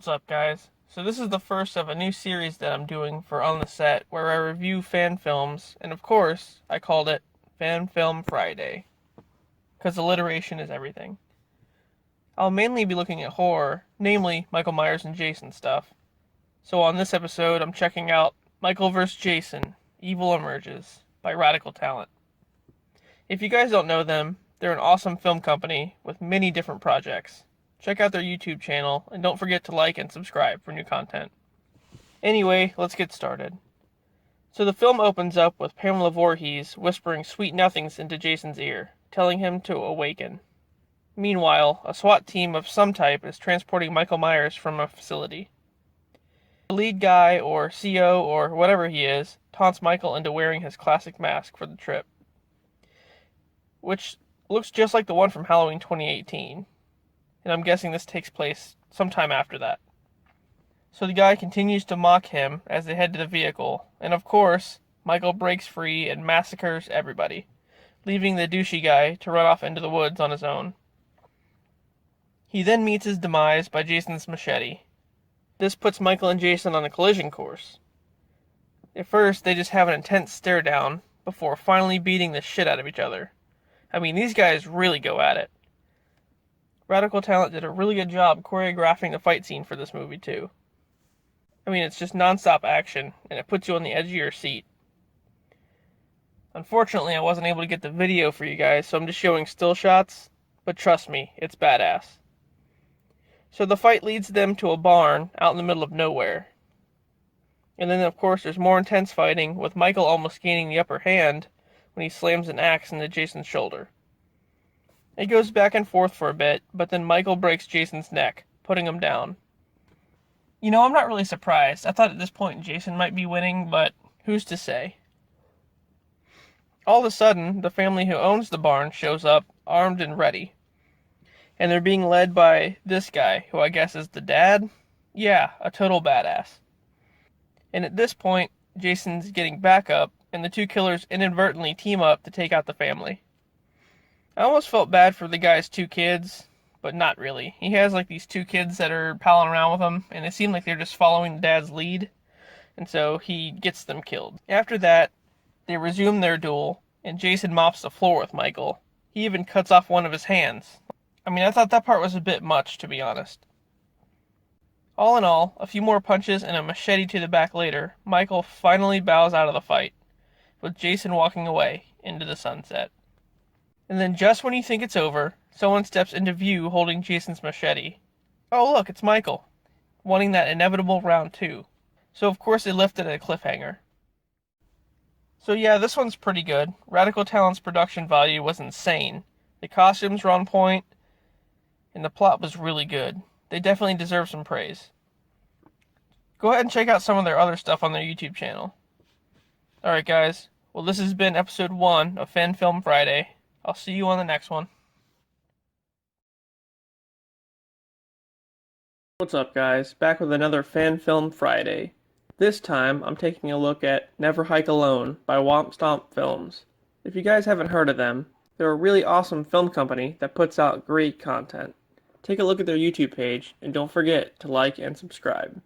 What's up, guys? So this is the first of a new series that I'm doing for On The Set, where I review fan films, and of course, I called it Fan Film Friday, because alliteration is everything. I'll mainly be looking at horror, namely Michael Myers and Jason stuff. So on this episode, I'm checking out Michael vs. Jason, Evil Emerges, by Radical Talent. If you guys don't know them, they're an awesome film company with many different projects. Check out their YouTube channel, and don't forget to like and subscribe for new content. Anyway, let's get started. So the film opens up with Pamela Voorhees whispering sweet nothings into Jason's ear, telling him to awaken. Meanwhile, a SWAT team of some type is transporting Michael Myers from a facility. The lead guy, or CO, or whatever he is, taunts Michael into wearing his classic mask for the trip, which looks just like the one from Halloween 2018. And I'm guessing this takes place sometime after that. So the guy continues to mock him as they head to the vehicle, and of course, Michael breaks free and massacres everybody, leaving the douchey guy to run off into the woods on his own. He then meets his demise by Jason's machete. This puts Michael and Jason on a collision course. At first, they just have an intense stare down, before finally beating the shit out of each other. I mean, these guys really go at it. Radical Talent did a really good job choreographing the fight scene for this movie, too. I mean, it's just non-stop action, and it puts you on the edge of your seat. Unfortunately, I wasn't able to get the video for you guys, so I'm just showing still shots, but trust me, it's badass. So the fight leads them to a barn out in the middle of nowhere. And then, of course, there's more intense fighting, with Michael almost gaining the upper hand when he slams an axe into Jason's shoulder. It goes back and forth for a bit, but then Michael breaks Jason's neck, putting him down. You know, I'm not really surprised. I thought at this point Jason might be winning, but who's to say? All of a sudden, the family who owns the barn shows up, armed and ready. And they're being led by this guy, who I guess is the dad? Yeah, a total badass. And at this point, Jason's getting back up, and the two killers inadvertently team up to take out the family. I almost felt bad for the guy's two kids, but not really. He has like these two kids that are palling around with him, and it seemed like they're just following the dad's lead, and so he gets them killed. After that, they resume their duel, and Jason mops the floor with Michael. He even cuts off one of his hands. I mean, I thought that part was a bit much, to be honest. All in all, a few more punches and a machete to the back later, Michael finally bows out of the fight, with Jason walking away into the sunset. And then just when you think it's over, someone steps into view holding Jason's machete. Oh look, it's Michael, wanting that inevitable round 2. So of course they left it at a cliffhanger. So yeah, this one's pretty good. Radical Talent's production value was insane. The costumes were on point, and the plot was really good. They definitely deserve some praise. Go ahead and check out some of their other stuff on their YouTube channel. Alright guys, well this has been episode 1 of Fan Film Friday. I'll see you on the next one. What's up, guys? Back with another Fan Film Friday. This time, I'm taking a look at Never Hike Alone by Womp Stomp Films. If you guys haven't heard of them, they're a really awesome film company that puts out great content. Take a look at their YouTube page, and don't forget to like and subscribe.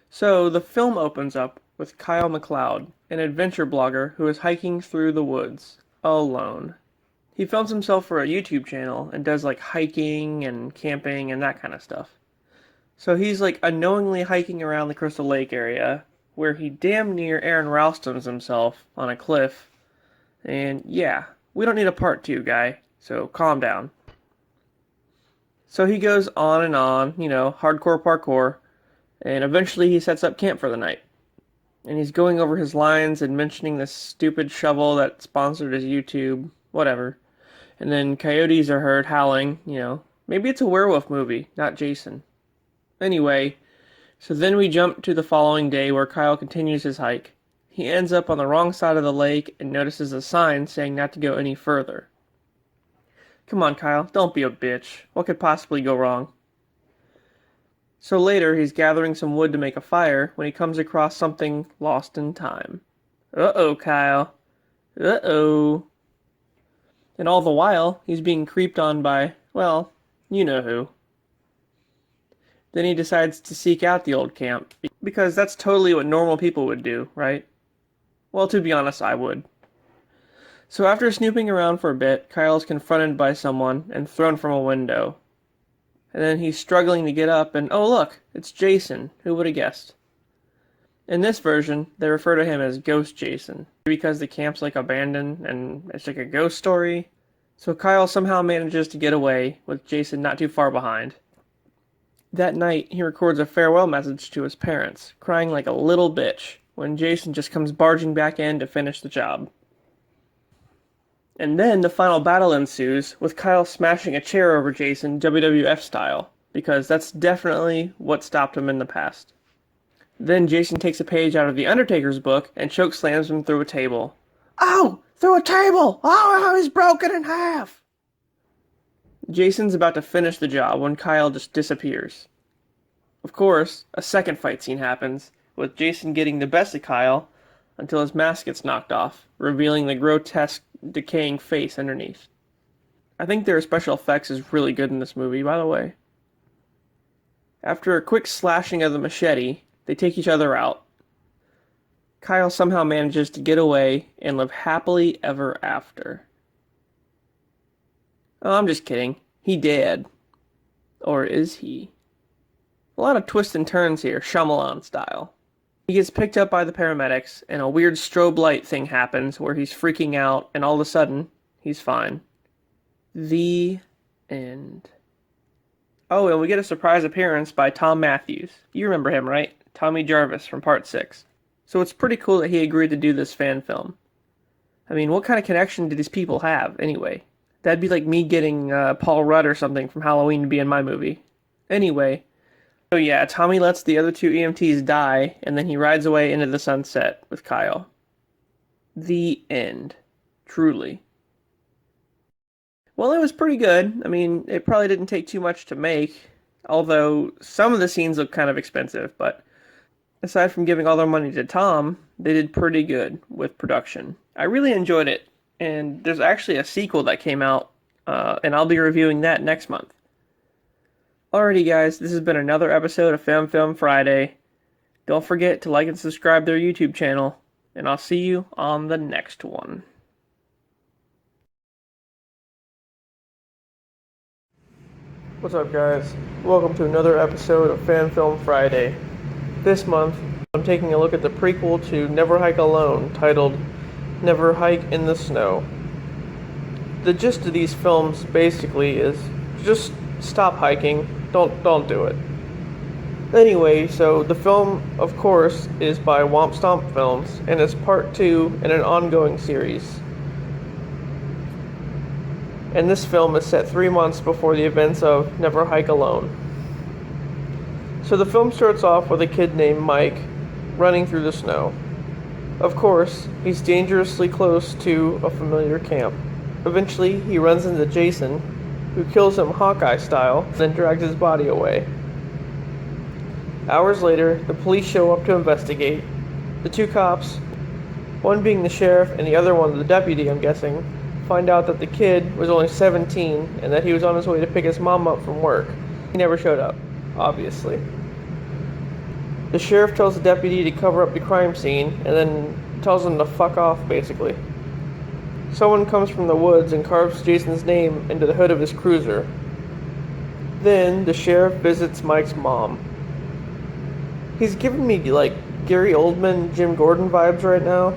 So, the film opens up with Kyle MacLeod, an adventure blogger who is hiking through the woods alone. He films himself for a YouTube channel and does like hiking and camping and that kind of stuff. So he's like unknowingly hiking around the Crystal Lake area, where he damn near Aaron Ralstoms himself on a cliff. And yeah, we don't need a part 2, guy, so calm down. So he goes on, hardcore parkour, and eventually he sets up camp for the night. And he's going over his lines and mentioning this stupid shovel that sponsored his YouTube, whatever. And then coyotes are heard howling, Maybe it's a werewolf movie, not Jason. Anyway, so then we jump to the following day where Kyle continues his hike. He ends up on the wrong side of the lake and notices a sign saying not to go any further. Come on, Kyle, don't be a bitch. What could possibly go wrong? So later, he's gathering some wood to make a fire when he comes across something lost in time. Uh-oh, Kyle. Uh-oh. And all the while, he's being creeped on by, well, you know who. Then he decides to seek out the old camp, because that's totally what normal people would do, right? Well, to be honest, I would. So after snooping around for a bit, Kyle's confronted by someone and thrown from a window. And then he's struggling to get up, and oh look, it's Jason. Who would have guessed? In this version, they refer to him as Ghost Jason, because the camp's like abandoned and it's like a ghost story. So Kyle somehow manages to get away, with Jason not too far behind. That night, he records a farewell message to his parents, crying like a little bitch, when Jason just comes barging back in to finish the job. And then the final battle ensues, with Kyle smashing a chair over Jason WWF style, because that's definitely what stopped him in the past. Then Jason takes a page out of The Undertaker's book and chokeslams him through a table. Oh! Through a table! Oh, he's broken in half! Jason's about to finish the job when Kyle just disappears. Of course, a second fight scene happens, with Jason getting the best of Kyle until his mask gets knocked off, revealing the grotesque, decaying face underneath. I think their special effects is really good in this movie, by the way. After a quick slashing of the machete, they take each other out. Kyle somehow manages to get away and live happily ever after. Oh, I'm just kidding. He dead. Or is he? A lot of twists and turns here, Shyamalan style. He gets picked up by the paramedics, and a weird strobe light thing happens where he's freaking out, and all of a sudden, he's fine. The end. Oh, and we get a surprise appearance by Tom Matthews. You remember him, right? Tommy Jarvis from Part 6. So it's pretty cool that he agreed to do this fan film. I mean, what kind of connection do these people have, anyway? That'd be like me getting Paul Rudd or something from Halloween to be in my movie. Anyway, so yeah, Tommy lets the other two EMTs die, and then he rides away into the sunset with Kyle. The end. Truly. Well, it was pretty good. I mean, it probably didn't take too much to make, although some of the scenes look kind of expensive, but aside from giving all their money to Tom, they did pretty good with production. I really enjoyed it, and there's actually a sequel that came out, and I'll be reviewing that next month. Alrighty guys, this has been another episode of Film Friday. Don't forget to like and subscribe to their YouTube channel, and I'll see you on the next one. What's up guys? Welcome to another episode of Film Friday. This month, I'm taking a look at the prequel to Never Hike Alone, titled Never Hike in the Snow. The gist of these films basically is just stop hiking, don't do it. Anyway, so the film, of course, is by Womp Stomp Films, and is part 2 in an ongoing series. And this film is set 3 months before the events of Never Hike Alone. So the film starts off with a kid named Mike running through the snow. Of course, he's dangerously close to a familiar camp. Eventually, he runs into Jason, who kills him Hawkeye style, then drags his body away. Hours later, the police show up to investigate. The two cops, one being the sheriff and the other one the deputy, I'm guessing, find out that the kid was only 17 and that he was on his way to pick his mom up from work. He never showed up, obviously. The sheriff tells the deputy to cover up the crime scene and then tells him to fuck off, basically. Someone comes from the woods and carves Jason's name into the hood of his cruiser. Then the sheriff visits Mike's mom. He's giving me like Gary Oldman, Jim Gordon vibes right now.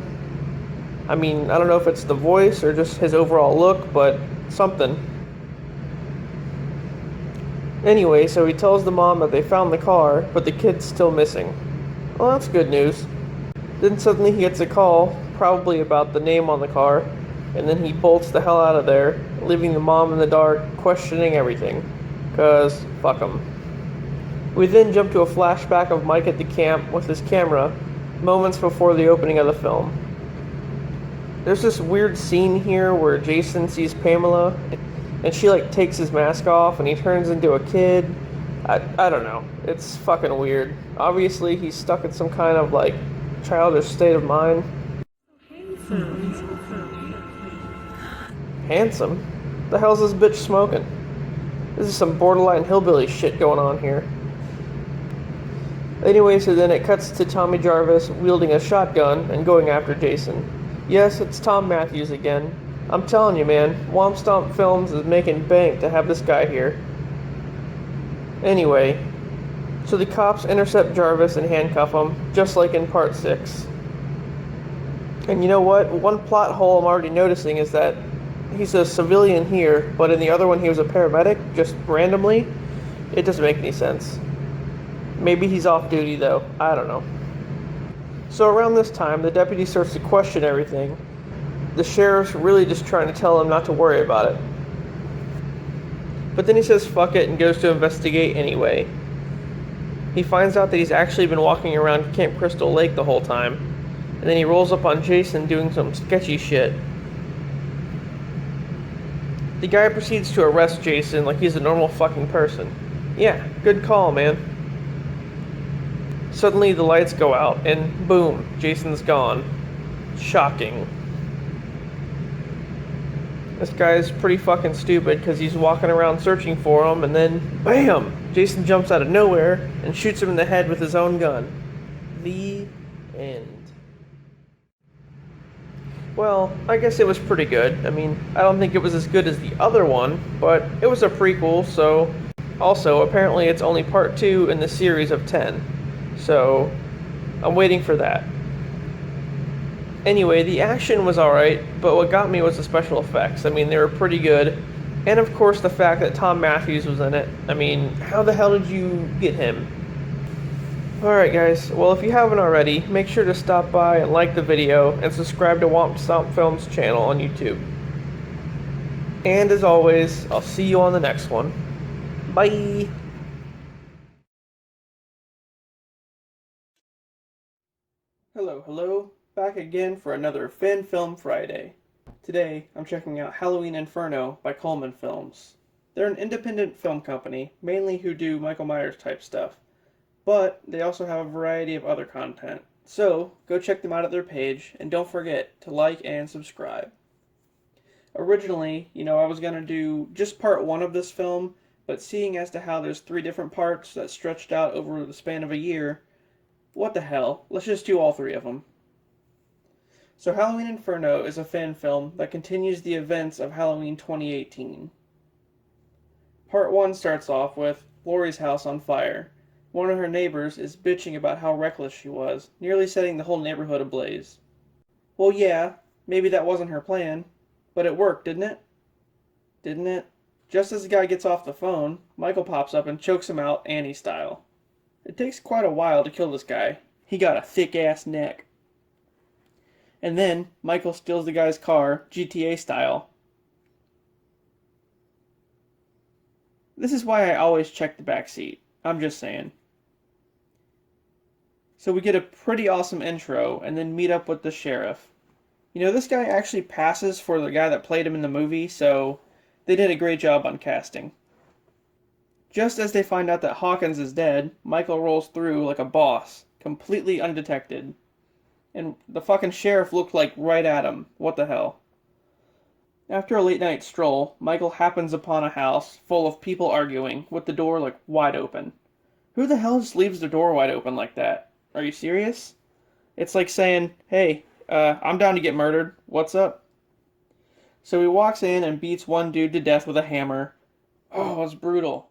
I mean, I don't know if it's the voice or just his overall look, but something. Anyway, so he tells the mom that they found the car, but the kid's still missing. Well, that's good news. Then suddenly he gets a call, probably about the name on the car, and then he bolts the hell out of there, leaving the mom in the dark, questioning everything. 'Cause fuck him. We then jump to a flashback of Mike at the camp with his camera, moments before the opening of the film. There's this weird scene here where Jason sees Pamela, and she like takes his mask off and he turns into a kid. I don't know. It's fucking weird. Obviously he's stuck in some kind of like childish state of mind. Handsome? The hell's this bitch smoking? This is some borderline hillbilly shit going on here. Anyway, so then it cuts to Tommy Jarvis wielding a shotgun and going after Jason. Yes, it's Tom Matthews again. I'm telling you, man, Womp Stomp Films is making bank to have this guy here. Anyway, so the cops intercept Jarvis and handcuff him, just like in Part 6. And you know what? One plot hole I'm already noticing is that he's a civilian here, but in the other one he was a paramedic, just randomly. It doesn't make any sense. Maybe he's off duty though, I don't know. So around this time, the deputy starts to question everything. The sheriff's really just trying to tell him not to worry about it. But then he says fuck it and goes to investigate anyway. He finds out that he's actually been walking around Camp Crystal Lake the whole time, and then he rolls up on Jason doing some sketchy shit. The guy proceeds to arrest Jason like he's a normal fucking person. Yeah, good call, man. Suddenly the lights go out, and boom, Jason's gone. Shocking. This guy's pretty fucking stupid because he's walking around searching for him, and then BAM! Jason jumps out of nowhere and shoots him in the head with his own gun. The end. Well, I guess it was pretty good. I mean, I don't think it was as good as the other one, but it was a prequel, so... Also, apparently it's only part 2 in the series of 10. So, I'm waiting for that. Anyway, the action was alright, but what got me was the special effects. I mean, they were pretty good. And of course the fact that Tom Matthews was in it. I mean, how the hell did you get him? Alright guys, well if you haven't already, make sure to stop by and like the video, and subscribe to Womp Stomp Films channel on YouTube. And as always, I'll see you on the next one. Bye! Hello, back again for another Fan Film Friday. Today, I'm checking out Halloween Inferno by COLEMAN Films. They're an independent film company, mainly who do Michael Myers type stuff, but they also have a variety of other content. So, go check them out at their page, and don't forget to like and subscribe. Originally, I was going to do just part 1 of this film, but seeing as to how there's 3 different parts that stretched out over the span of a year, what the hell, let's just do all 3 of them. So Halloween Inferno is a fan film that continues the events of Halloween 2018. Part 1 starts off with Lori's house on fire. One of her neighbors is bitching about how reckless she was, nearly setting the whole neighborhood ablaze. Well yeah, maybe that wasn't her plan, but it worked, didn't it? Didn't it? Just as the guy gets off the phone, Michael pops up and chokes him out Annie style. It takes quite a while to kill this guy. He got a thick-ass neck. And then, Michael steals the guy's car, GTA style. This is why I always check the back seat. I'm just saying. So we get a pretty awesome intro, and then meet up with the sheriff. This guy actually passes for the guy that played him in the movie, so they did a great job on casting. Just as they find out that Hawkins is dead, Michael rolls through like a boss, completely undetected. And the fucking sheriff looked like right at him. What the hell? After a late night stroll, Michael happens upon a house full of people arguing, with the door like wide open. Who the hell just leaves the door wide open like that? Are you serious? It's like saying, hey, I'm down to get murdered. What's up? So he walks in and beats one dude to death with a hammer. Oh, it's brutal.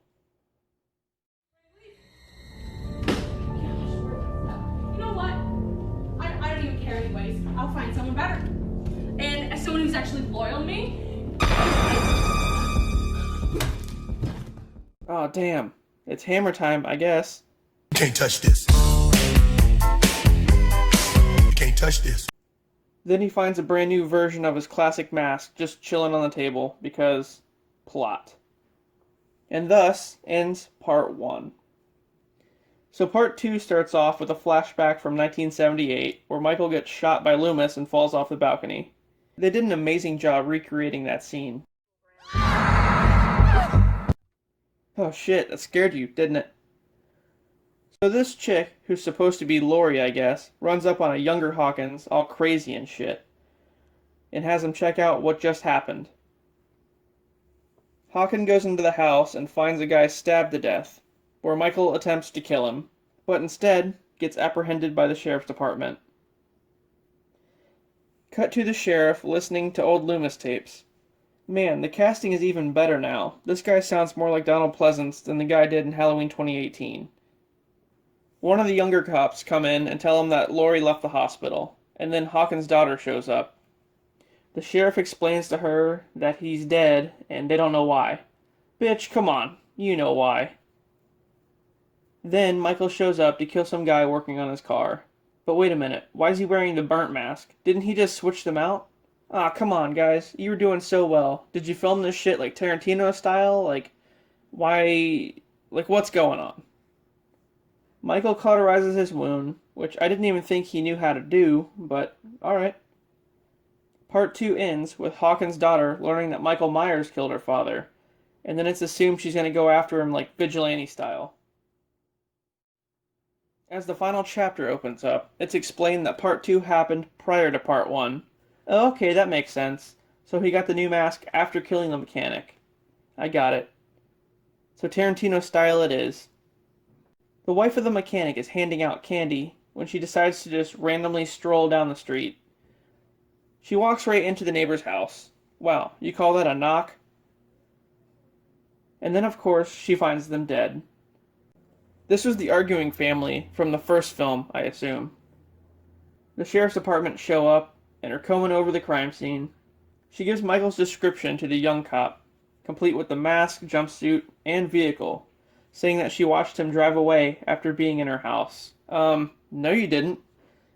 I'll find someone better. And as someone who's actually loyal to me. Oh, damn. It's hammer time, I guess. Can't touch this. Can't touch this. Then he finds a brand new version of his classic mask just chilling on the table because plot. And thus ends part 1. So part 2 starts off with a flashback from 1978, where Michael gets shot by Loomis and falls off the balcony. They did an amazing job recreating that scene. Oh shit, that scared you, didn't it? So this chick, who's supposed to be Lori, I guess, runs up on a younger Hawkins, all crazy and shit, and has him check out what just happened. Hawkins goes into the house and finds a guy stabbed to death, where Michael attempts to kill him, but instead gets apprehended by the sheriff's department. Cut to the sheriff listening to old Loomis tapes. Man, the casting is even better now. This guy sounds more like Donald Pleasance than the guy did in Halloween 2018. One of the younger cops come in and tell him that Lori left the hospital, and then Hawkins' daughter shows up. The sheriff explains to her that he's dead, and they don't know why. Bitch, come on, you know why. Then Michael shows up to kill some guy working on his car. But wait a minute, why is he wearing the burnt mask? Didn't he just switch them out? Ah, come on, guys. You were doing so well. Did you film this shit like Tarantino style? Why... what's going on? Michael cauterizes his wound, which I didn't even think he knew how to do, but alright. Part 2 ends with Hawkins' daughter learning that Michael Myers killed her father, and then it's assumed she's gonna go after him like vigilante style. As the final chapter opens up, it's explained that Part 2 happened prior to Part 1. Oh, okay, that makes sense. So he got the new mask after killing the mechanic. I got it. So Tarantino style it is. The wife of the mechanic is handing out candy when she decides to just randomly stroll down the street. She walks right into the neighbor's house. Wow, you call that a knock? And then of course she finds them dead. This was the arguing family from the first film, I assume. The sheriff's department show up and are combing over the crime scene. She gives Michael's description to the young cop, complete with the mask, jumpsuit, and vehicle, saying that she watched him drive away after being in her house. No you didn't.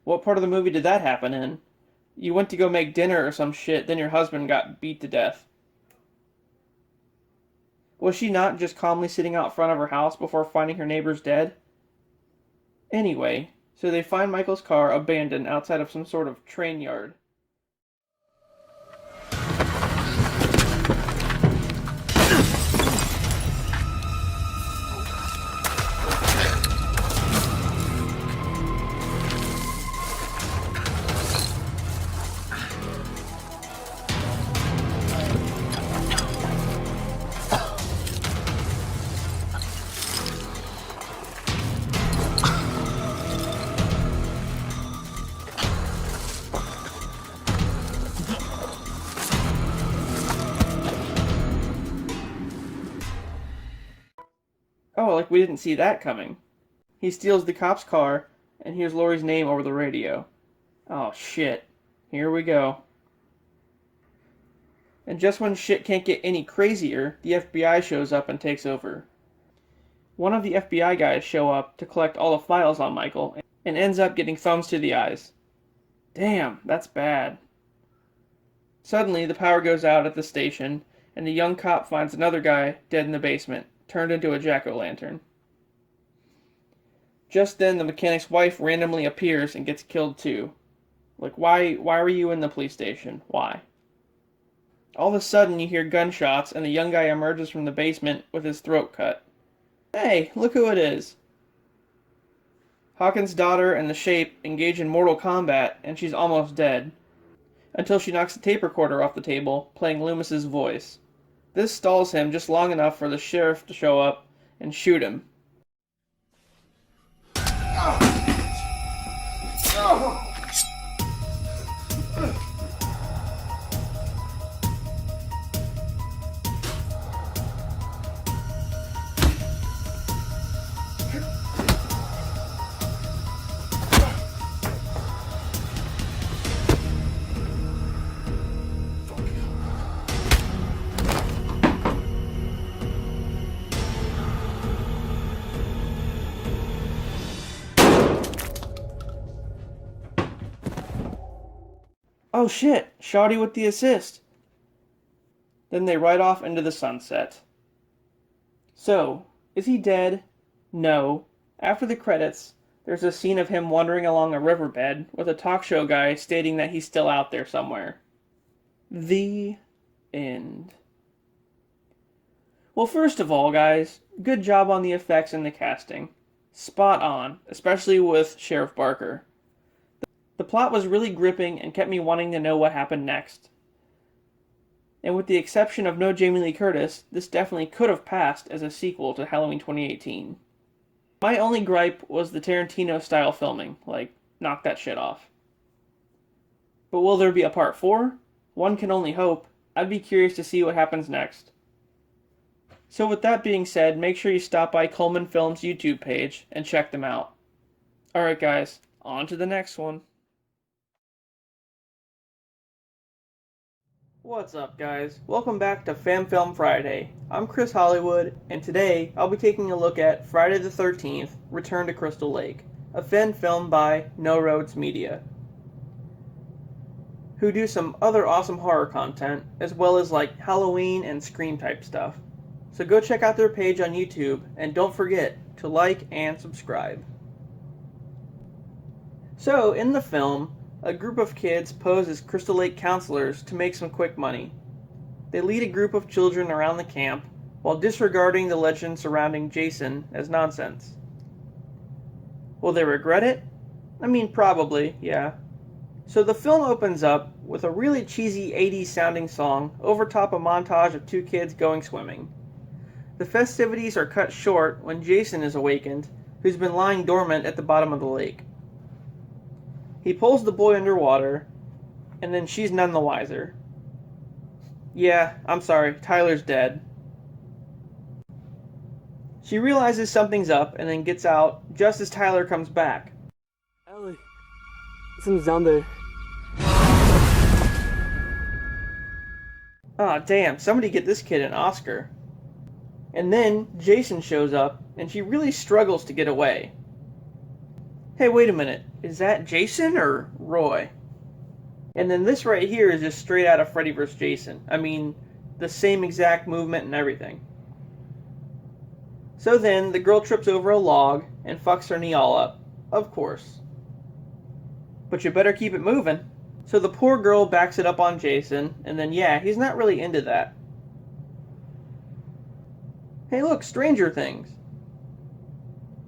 What part of the movie did that happen in? You went to go make dinner or some shit, then your husband got beat to death. Was she not just calmly sitting out front of her house before finding her neighbors dead? Anyway, so they find Michael's car abandoned outside of some sort of train yard. Oh, like we didn't see that coming. He steals the cop's car and hears Lori's name over the radio. Oh shit. Here we go. And just when shit can't get any crazier, the FBI shows up and takes over. One of the FBI guys show up to collect all the files on Michael and ends up getting thumbs to the eyes. Damn, that's bad. Suddenly, the power goes out at the station, and the young cop finds another guy dead in the basement, turned into a jack-o'-lantern. Just then, the mechanic's wife randomly appears and gets killed too. Why were you in the police station? Why? All of a sudden, you hear gunshots, and the young guy emerges from the basement with his throat cut. Hey, look who it is. Hawkins' daughter and the Shape engage in mortal combat, and she's almost dead, until she knocks the tape recorder off the table, playing Loomis's voice. This stalls him just long enough for the sheriff to show up and shoot him. Oh shit, Shawty with the assist. Then they ride off into the sunset. So, is he dead? No. After the credits, there's a scene of him wandering along a riverbed with a talk show guy stating that he's still out there somewhere. The end. Well, first of all, guys, good job on the effects and the casting. Spot on, especially with Sheriff Barker. The plot was really gripping and kept me wanting to know what happened next. And with the exception of no Jamie Lee Curtis, this definitely could have passed as a sequel to Halloween 2018. My only gripe was the Tarantino style filming. Like, knock that shit off. But will there be a part 4? One can only hope. I'd be curious to see what happens next. So with that being said, make sure you stop by Coleman Films' YouTube page and check them out. Alright guys, on to the next one. What's up guys? Welcome back to Fan Film Friday. I'm Chris Hollywood, and today I'll be taking a look at Friday the 13th, Return to Crystal Lake, a fan film by No Roads Media, who do some other awesome horror content, as well as like Halloween and Scream type stuff. So go check out their page on YouTube, and don't forget to like and subscribe. So, in the film, a group of kids pose as Crystal Lake counselors to make some quick money. They lead a group of children around the camp while disregarding the legend surrounding Jason as nonsense. Will they regret it? I mean, probably, yeah. So the film opens up with a really cheesy 80s sounding song over top a montage of two kids going swimming. The festivities are cut short when Jason is awakened, who's been lying dormant at the bottom of the lake. He pulls the boy underwater, and then she's none the wiser. Yeah, I'm sorry, Tyler's dead. She realizes something's up and then gets out just as Tyler comes back. Ellie, something's down there. Aw, damn, somebody get this kid an Oscar. And then Jason shows up, and she really struggles to get away. Hey, wait a minute, is that Jason or Roy? And then this right here is just straight out of Freddy vs. Jason. I mean, the same exact movement and everything. So then, the girl trips over a log and fucks her knee all up. Of course. But you better keep it moving. So the poor girl backs it up on Jason, and then yeah, he's not really into that. Hey look, Stranger Things.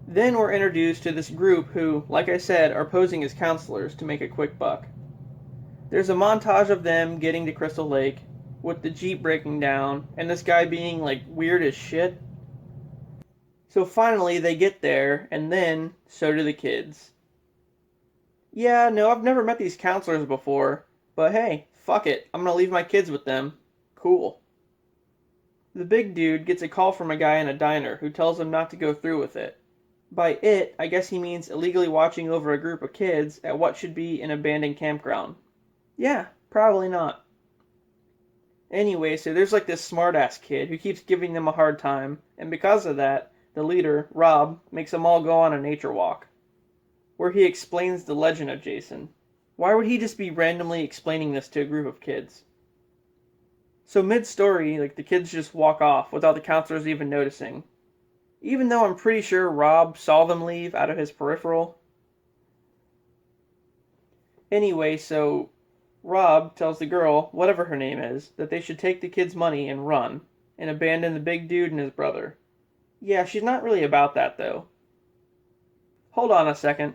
Then we're introduced to this group who, like I said, are posing as counselors to make a quick buck. There's a montage of them getting to Crystal Lake, with the Jeep breaking down, and this guy being, like, weird as shit. So finally they get there, and then, so do the kids. Yeah, no, I've never met these counselors before, but hey, fuck it, I'm gonna leave my kids with them. Cool. The big dude gets a call from a guy in a diner who tells him not to go through with it. By it, I guess he means illegally watching over a group of kids at what should be an abandoned campground. Yeah, probably not. Anyway, so there's like this smartass kid who keeps giving them a hard time, and because of that, the leader, Rob, makes them all go on a nature walk, where he explains the legend of Jason. Why would he just be randomly explaining this to a group of kids? So mid-story, like, the kids just walk off without the counselors even noticing. Even though I'm pretty sure Rob saw them leave out of his peripheral. Anyway, so Rob tells the girl, whatever her name is, that they should take the kids' money and run, and abandon the big dude and his brother. Yeah, she's not really about that, though. Hold on a second.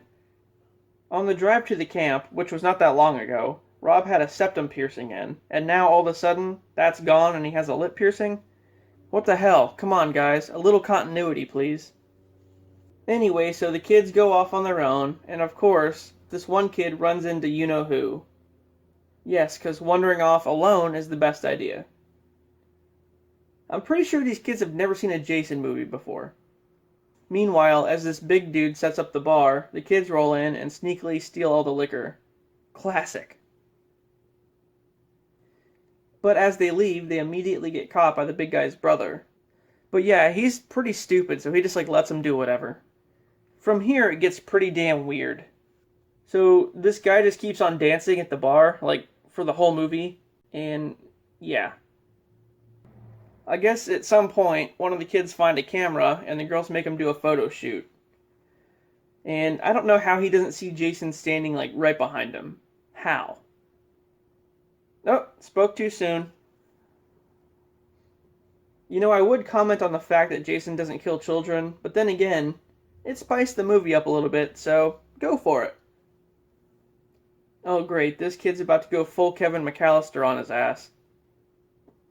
On the drive to the camp, which was not that long ago, Rob had a septum piercing in, and now all of a sudden, that's gone and he has a lip piercing? What the hell? Come on, guys. A little continuity, please. Anyway, so the kids go off on their own, and of course, this one kid runs into you-know-who. Yes, because wandering off alone is the best idea. I'm pretty sure these kids have never seen a Jason movie before. Meanwhile, as this big dude sets up the bar, the kids roll in and sneakily steal all the liquor. Classic. But as they leave, they immediately get caught by the big guy's brother. But yeah, he's pretty stupid, so he just lets them do whatever. From here, it gets pretty damn weird. So this guy just keeps on dancing at the bar, for the whole movie, and yeah. I guess at some point, one of the kids find a camera, and the girls make him do a photo shoot. And I don't know how he doesn't see Jason standing, right behind him. How? Oh, spoke too soon. You know, I would comment on the fact that Jason doesn't kill children, but then again, it spiced the movie up a little bit, so go for it. Oh great, this kid's about to go full Kevin McAllister on his ass.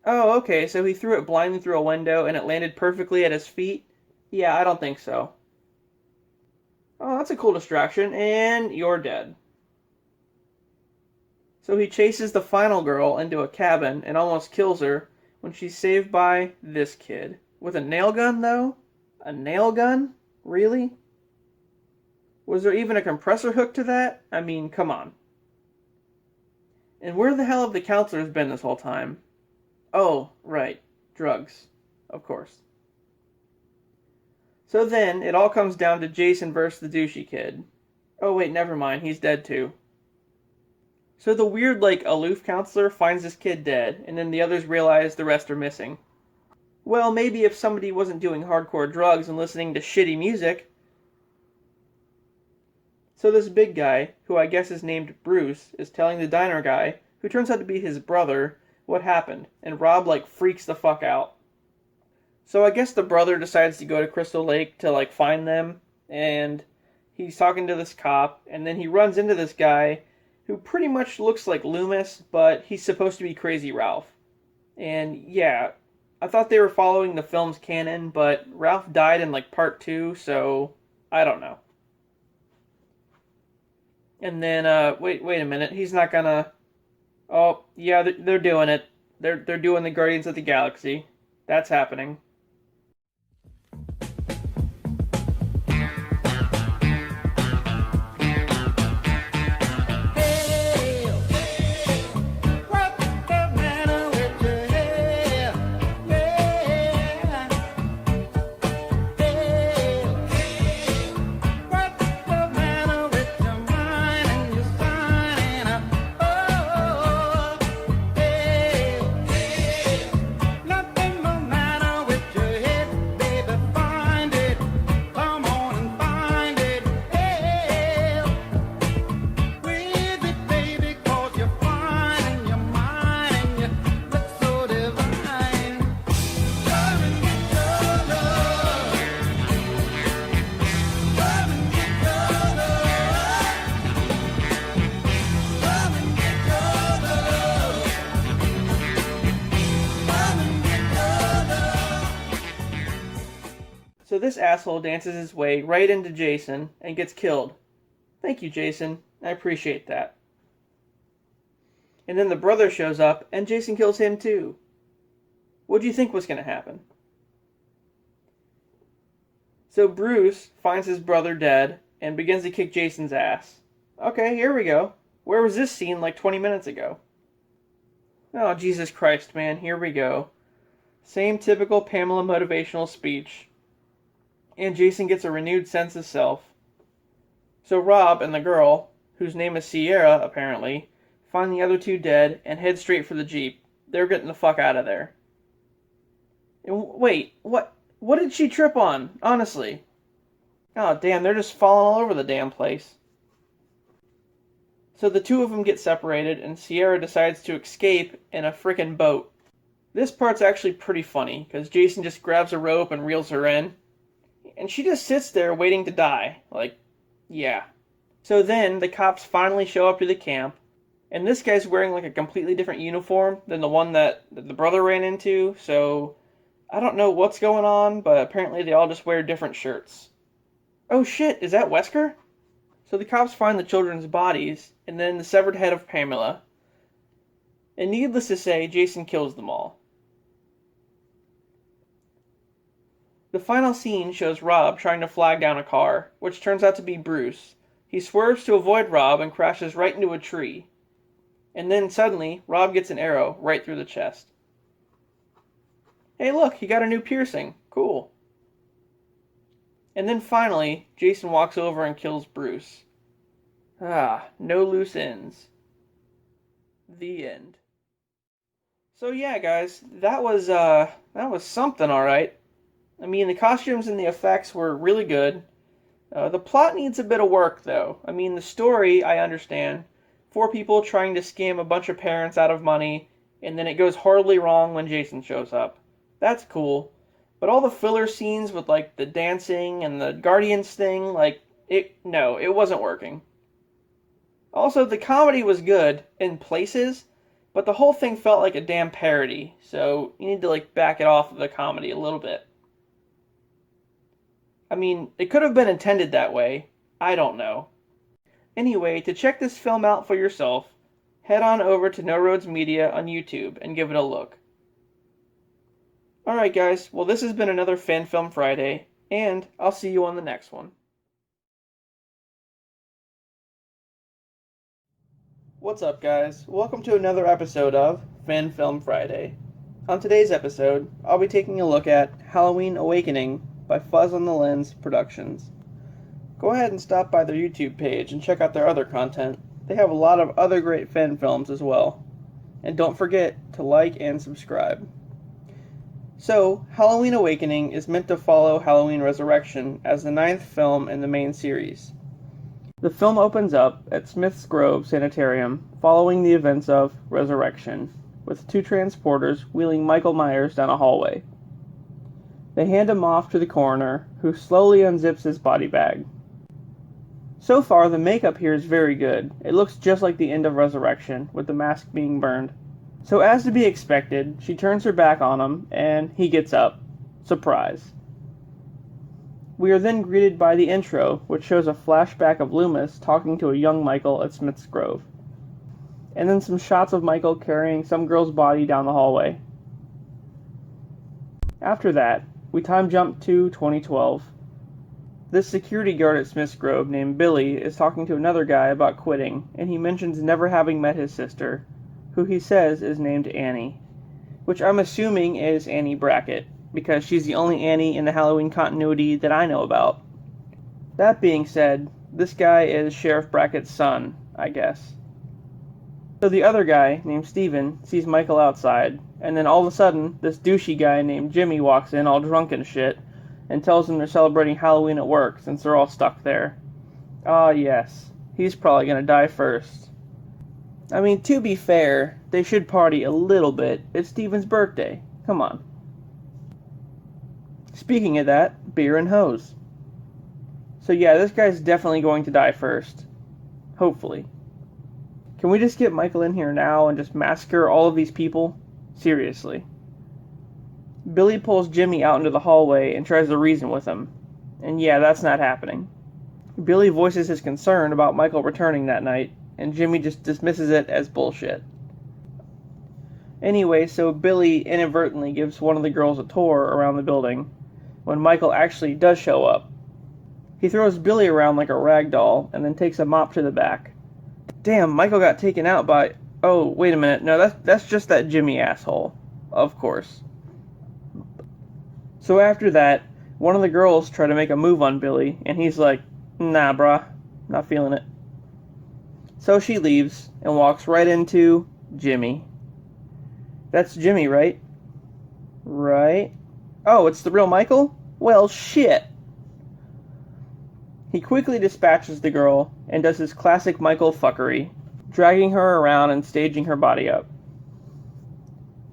Oh, okay, so he threw it blindly through a window and it landed perfectly at his feet? Yeah, I don't think so. Oh, that's a cool distraction, and you're dead. So he chases the final girl into a cabin and almost kills her when she's saved by this kid. With a nail gun, though? A nail gun? Really? Was there even a compressor hook to that? I mean, come on. And where the hell have the counselors been this whole time? Oh, right. Drugs. Of course. So then, it all comes down to Jason versus the douchey kid. Oh wait, never mind, he's dead too. So the weird, aloof counselor finds this kid dead, and then the others realize the rest are missing. Well, maybe if somebody wasn't doing hardcore drugs and listening to shitty music. So this big guy, who I guess is named Bruce, is telling the diner guy, who turns out to be his brother, what happened, and Rob, freaks the fuck out. So I guess the brother decides to go to Crystal Lake to, find them, and he's talking to this cop, and then he runs into this guy who pretty much looks like Loomis, but he's supposed to be Crazy Ralph. And yeah, I thought they were following the film's canon, but Ralph died in part 2, so I don't know. And then, wait a minute, he's not gonna... Oh, yeah, they're doing it. They're doing the Guardians of the Galaxy. That's happening. So this asshole dances his way right into Jason and gets killed. Thank you, Jason. I appreciate that. And then the brother shows up and Jason kills him too. What do you think was going to happen? So Bruce finds his brother dead and begins to kick Jason's ass. Okay, here we go. Where was this scene 20 minutes ago? Oh, Jesus Christ, man. Here we go. Same typical Pamela motivational speech. And Jason gets a renewed sense of self. So Rob and the girl, whose name is Sierra, apparently, find the other two dead and head straight for the Jeep. They're getting the fuck out of there. And wait, what did she trip on, honestly? Oh, damn, they're just falling all over the damn place. So the two of them get separated, and Sierra decides to escape in a frickin' boat. This part's actually pretty funny, because Jason just grabs a rope and reels her in. And she just sits there waiting to die. Yeah. So then, the cops finally show up to the camp, and this guy's wearing a completely different uniform than the one that the brother ran into, so I don't know what's going on, but apparently they all just wear different shirts. Oh shit, is that Wesker? So the cops find the children's bodies, and then the severed head of Pamela. And needless to say, Jason kills them all. The final scene shows Rob trying to flag down a car, which turns out to be Bruce. He swerves to avoid Rob and crashes right into a tree. And then suddenly, Rob gets an arrow right through the chest. Hey look, he got a new piercing. Cool. And then finally, Jason walks over and kills Bruce. Ah, no loose ends. The end. So yeah, guys, that was something, alright. I mean, the costumes and the effects were really good. The plot needs a bit of work, though. I mean, the story, I understand. 4 people trying to scam a bunch of parents out of money, and then it goes horribly wrong when Jason shows up. That's cool. But all the filler scenes with, the dancing and the Guardians thing, it wasn't working. Also, the comedy was good, in places, but the whole thing felt like a damn parody, so you need to, back it off of the comedy a little bit. I mean, it could have been intended that way, I don't know. Anyway, to check this film out for yourself, head on over to No Roads Media on YouTube and give it a look. Alright guys, well this has been another Fan Film Friday, and I'll see you on the next one. What's up guys? Welcome to another episode of Fan Film Friday. On today's episode, I'll be taking a look at Halloween Awakening by Fuzz On The Lens Productions. Go ahead and stop by their YouTube page and check out their other content. They have a lot of other great fan films as well. And don't forget to like and subscribe. So, Halloween Awakening is meant to follow Halloween Resurrection as the 9th film in the main series. The film opens up at Smith's Grove Sanitarium following the events of Resurrection, with 2 transporters wheeling Michael Myers down a hallway. They hand him off to the coroner, who slowly unzips his body bag. So far, the makeup here is very good. It looks just like the end of Resurrection, with the mask being burned. So as to be expected, she turns her back on him, and he gets up. Surprise. We are then greeted by the intro, which shows a flashback of Loomis talking to a young Michael at Smith's Grove. And then some shots of Michael carrying some girl's body down the hallway. After that, we time jump to 2012. This security guard at Smith's Grove named Billy is talking to another guy about quitting, and he mentions never having met his sister, who he says is named Annie, which I'm assuming is Annie Brackett, because she's the only Annie in the Halloween continuity that I know about. That being said, this guy is Sheriff Brackett's son, I guess. So the other guy, named Steven, sees Michael outside, and then all of a sudden, this douchey guy named Jimmy walks in all drunk and shit, and tells them they're celebrating Halloween at work since they're all stuck there. Ah yes, he's probably gonna die first. I mean, to be fair, they should party a little bit. It's Steven's birthday. Come on. Speaking of that, beer and hose. So yeah, this guy's definitely going to die first. Hopefully. Can we just get Michael in here now and just massacre all of these people? Seriously. Billy pulls Jimmy out into the hallway and tries to reason with him. And yeah, that's not happening. Billy voices his concern about Michael returning that night, and Jimmy just dismisses it as bullshit. Anyway, so Billy inadvertently gives one of the girls a tour around the building, when Michael actually does show up. He throws Billy around like a rag doll, and then takes a mop to the back. Damn, Michael got taken out by... Oh, wait a minute, no, that's just that Jimmy asshole. Of course. So after that, one of the girls try to make a move on Billy, and he's like, nah, brah, not feeling it. So she leaves, and walks right into Jimmy. That's Jimmy, right? Right? Oh, it's the real Michael? Well, shit! He quickly dispatches the girl, and does his classic Michael fuckery, dragging her around and staging her body up.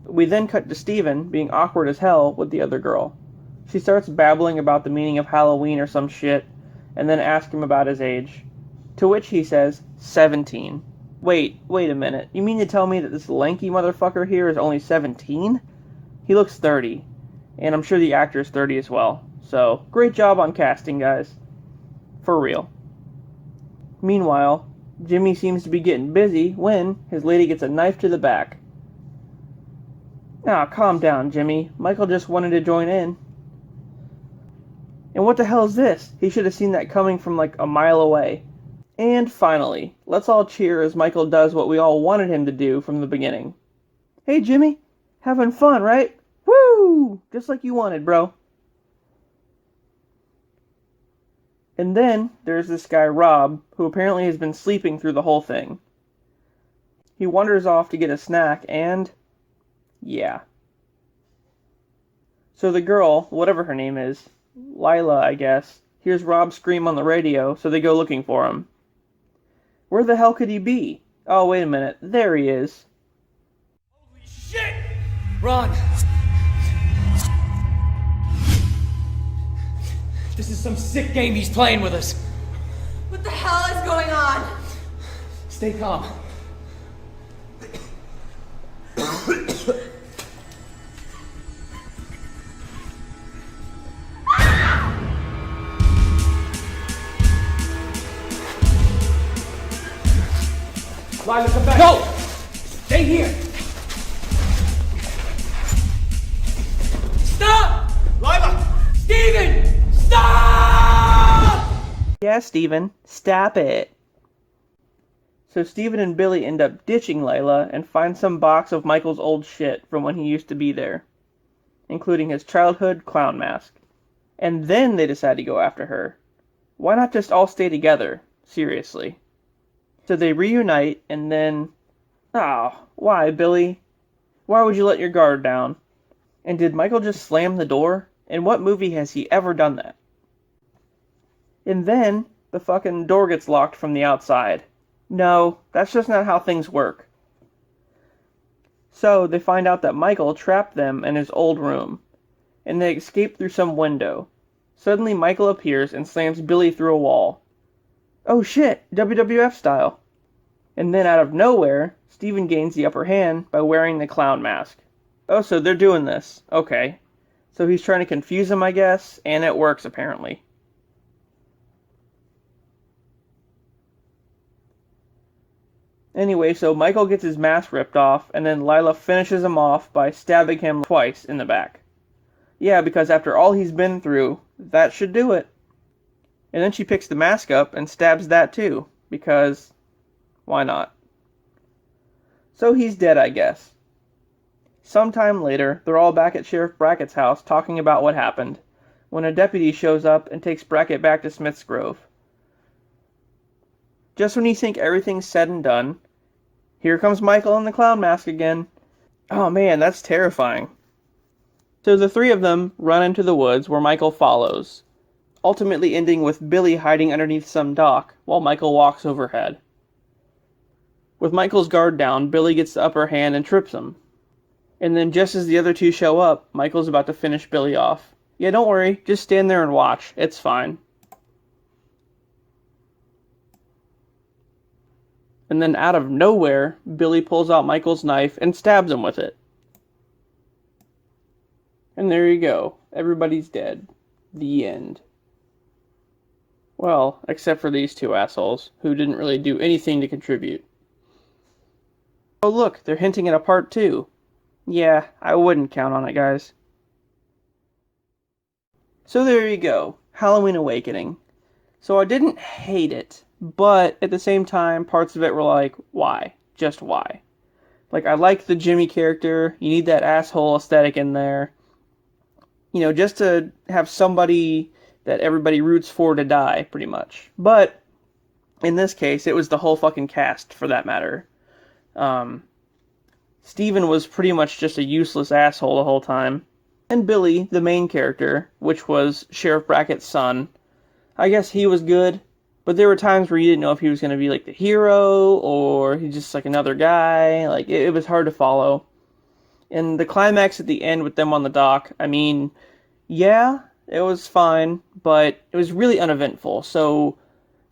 We then cut to Steven, being awkward as hell with the other girl. She starts babbling about the meaning of Halloween or some shit, and then asks him about his age. To which he says, 17. Wait a minute. You mean to tell me that this lanky motherfucker here is only 17? He looks 30. And I'm sure the actor is 30 as well. So, great job on casting, guys. For real. Meanwhile, Jimmy seems to be getting busy when his lady gets a knife to the back. Ah, calm down, Jimmy. Michael just wanted to join in. And what the hell is this? He should have seen that coming from like a mile away. And finally, let's all cheer as Michael does what we all wanted him to do from the beginning. Hey Jimmy, having fun, right? Woo! Just like you wanted, bro. And then there's this guy Rob, who apparently has been sleeping through the whole thing. He wanders off to get a snack and... yeah. So the girl, whatever her name is, Lila, I guess, hears Rob scream on the radio, so they go looking for him. Where the hell could he be? Oh, wait a minute. There he is. Holy shit! Run! This is some sick game he's playing with us. What the hell is going on? Stay calm. Yeah, Steven, stop it. So Steven and Billy end up ditching Layla and find some box of Michael's old shit from when he used to be there, including his childhood clown mask. And then they decide to go after her. Why not just all stay together? Seriously. So they reunite and then... why, Billy? Why would you let your guard down? And did Michael just slam the door? In what movie has he ever done that? And then the fucking door gets locked from the outside. No, that's just not how things work. So they find out that Michael trapped them in his old room, and they escape through some window. Suddenly Michael appears and slams Billy through a wall. Oh shit, WWF style. And then out of nowhere, Steven gains the upper hand by wearing the clown mask. Oh, so they're doing this. Okay. So he's trying to confuse him, I guess, and it works apparently. Anyway, so Michael gets his mask ripped off, and then Lila finishes him off by stabbing him twice in the back. Yeah, because after all he's been through, that should do it. And then she picks the mask up and stabs that too, because why not? So he's dead, I guess. Sometime later, they're all back at Sheriff Brackett's house talking about what happened, when a deputy shows up and takes Brackett back to Smith's Grove. Just when you think everything's said and done, here comes Michael in the clown mask again. Oh man, that's terrifying. So the three of them run into the woods where Michael follows, ultimately ending with Billy hiding underneath some dock while Michael walks overhead. With Michael's guard down, Billy gets the upper hand and trips him. And then just as the other two show up, Michael's about to finish Billy off. Yeah, don't worry, just stand there and watch, it's fine. And then out of nowhere, Billy pulls out Michael's knife and stabs him with it. And there you go. Everybody's dead. The end. Well, except for these two assholes, who didn't really do anything to contribute. Oh look, they're hinting at a part 2. Yeah, I wouldn't count on it, guys. So there you go. Halloween Awakening. So I didn't hate it, but at the same time, parts of it were like, why? Just why? Like, I like the Jimmy character. You need that asshole aesthetic in there. You know, just to have somebody that everybody roots for to die, pretty much. But, in this case, it was the whole fucking cast, for that matter. Steven was pretty much just a useless asshole the whole time. And Billy, the main character, which was Sheriff Brackett's son, I guess he was good, but there were times where you didn't know if he was going to be like the hero, or he's just like another guy. Like, it was hard to follow. And the climax at the end with them on the dock, I mean, yeah, it was fine, but it was really uneventful. So,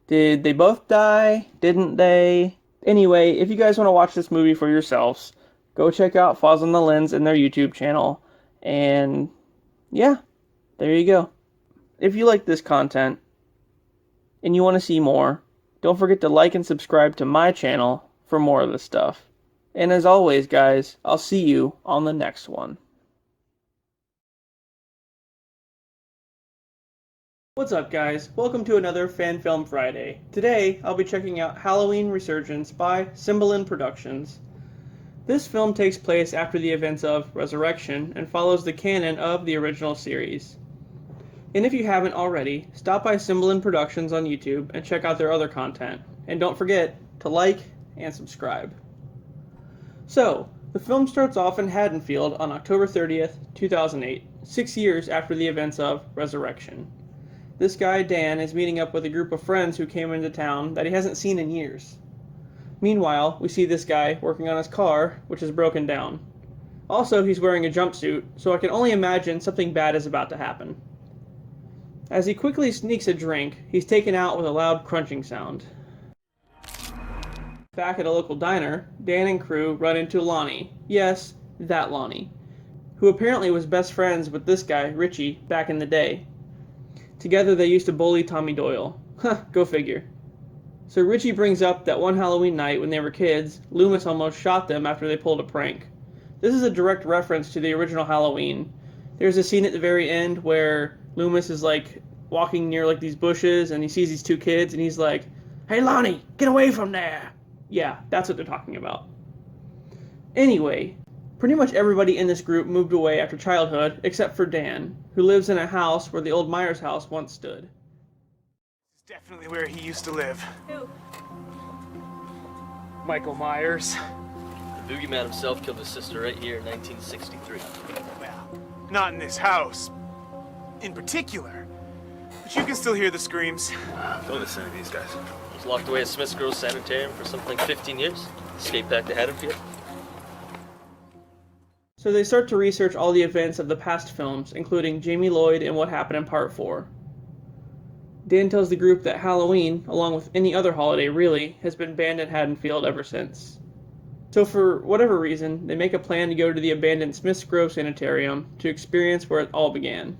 did they both die? Didn't they? Anyway, if you guys want to watch this movie for yourselves, go check out Fuzz On The Lens in their YouTube channel. And, yeah, there you go. If you like this content, and you want to see more, don't forget to like and subscribe to my channel for more of this stuff. And as always, guys, I'll see you on the next one. What's up, guys? Welcome to another Fan Film Friday. Today, I'll be checking out Halloween Resurgence by CYMBALINE Productions. This film takes place after the events of Resurrection and follows the canon of the original series. And if you haven't already, stop by CYMBALINE Productions on YouTube and check out their other content. And don't forget to like and subscribe. So, the film starts off in Haddonfield on October 30th, 2008, 6 years after the events of Resurrection. This guy, Dan, is meeting up with a group of friends who came into town that he hasn't seen in years. Meanwhile, we see this guy working on his car, which is broken down. Also, he's wearing a jumpsuit, so I can only imagine something bad is about to happen. As he quickly sneaks a drink, he's taken out with a loud crunching sound. Back at a local diner, Dan and crew run into Lonnie. Yes, that Lonnie. Who apparently was best friends with this guy, Richie, back in the day. Together they used to bully Tommy Doyle. Huh, go figure. So Richie brings up that one Halloween night when they were kids, Loomis almost shot them after they pulled a prank. This is a direct reference to the original Halloween. There's a scene at the very end where Loomis is like walking near like these bushes, and he sees these two kids, and he's like, "Hey Lonnie, get away from there!" Yeah, that's what they're talking about. Anyway, pretty much everybody in this group moved away after childhood, except for Dan, who lives in a house where the old Myers house once stood. This is definitely where he used to live. Who? Michael Myers. The boogeyman himself killed his sister right here in 1963. Well, not in this house, in particular. But you can still hear the screams. Don't listen to these guys. He was locked away at Smith's Grove Sanitarium for something like 15 years. Escaped back to Haddonfield. So they start to research all the events of the past films, including Jamie Lloyd and what happened in Part 4. Dan tells the group that Halloween, along with any other holiday really, has been banned in Haddonfield ever since. So for whatever reason, they make a plan to go to the abandoned Smith's Grove Sanitarium to experience where it all began.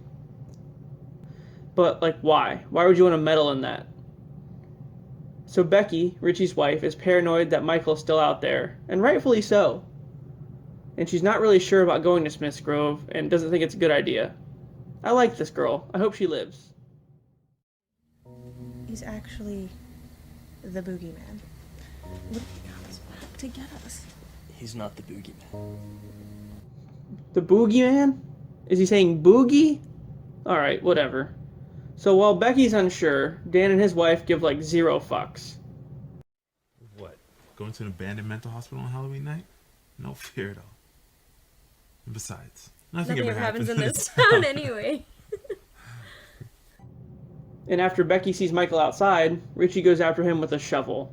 But, like, why? Why would you want to meddle in that? So Becky, Richie's wife, is paranoid that Michael's still out there, and rightfully so. And she's not really sure about going to Smith's Grove and doesn't think it's a good idea. I like this girl. I hope she lives. He's actually the boogeyman. What if he comes back to get us? He's not the boogeyman. The boogeyman? Is he saying boogie? Alright, whatever. So while Becky's unsure, Dan and his wife give like 0 fucks. What? Going to an abandoned mental hospital on Halloween night? No fear at all. And besides, nothing ever happens in this town anyway. And after Becky sees Michael outside, Richie goes after him with a shovel.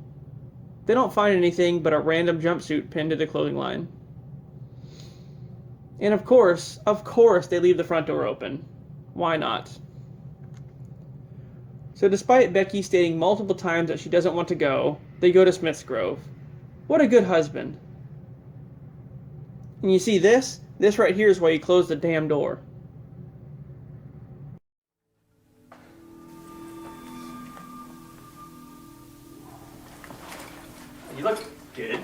They don't find anything but a random jumpsuit pinned to the clothing line. And of course, they leave the front door open. Why not? So despite Becky stating multiple times that she doesn't want to go, they go to Smith's Grove. What a good husband. And you see this? This right here is why you close the damn door. You look good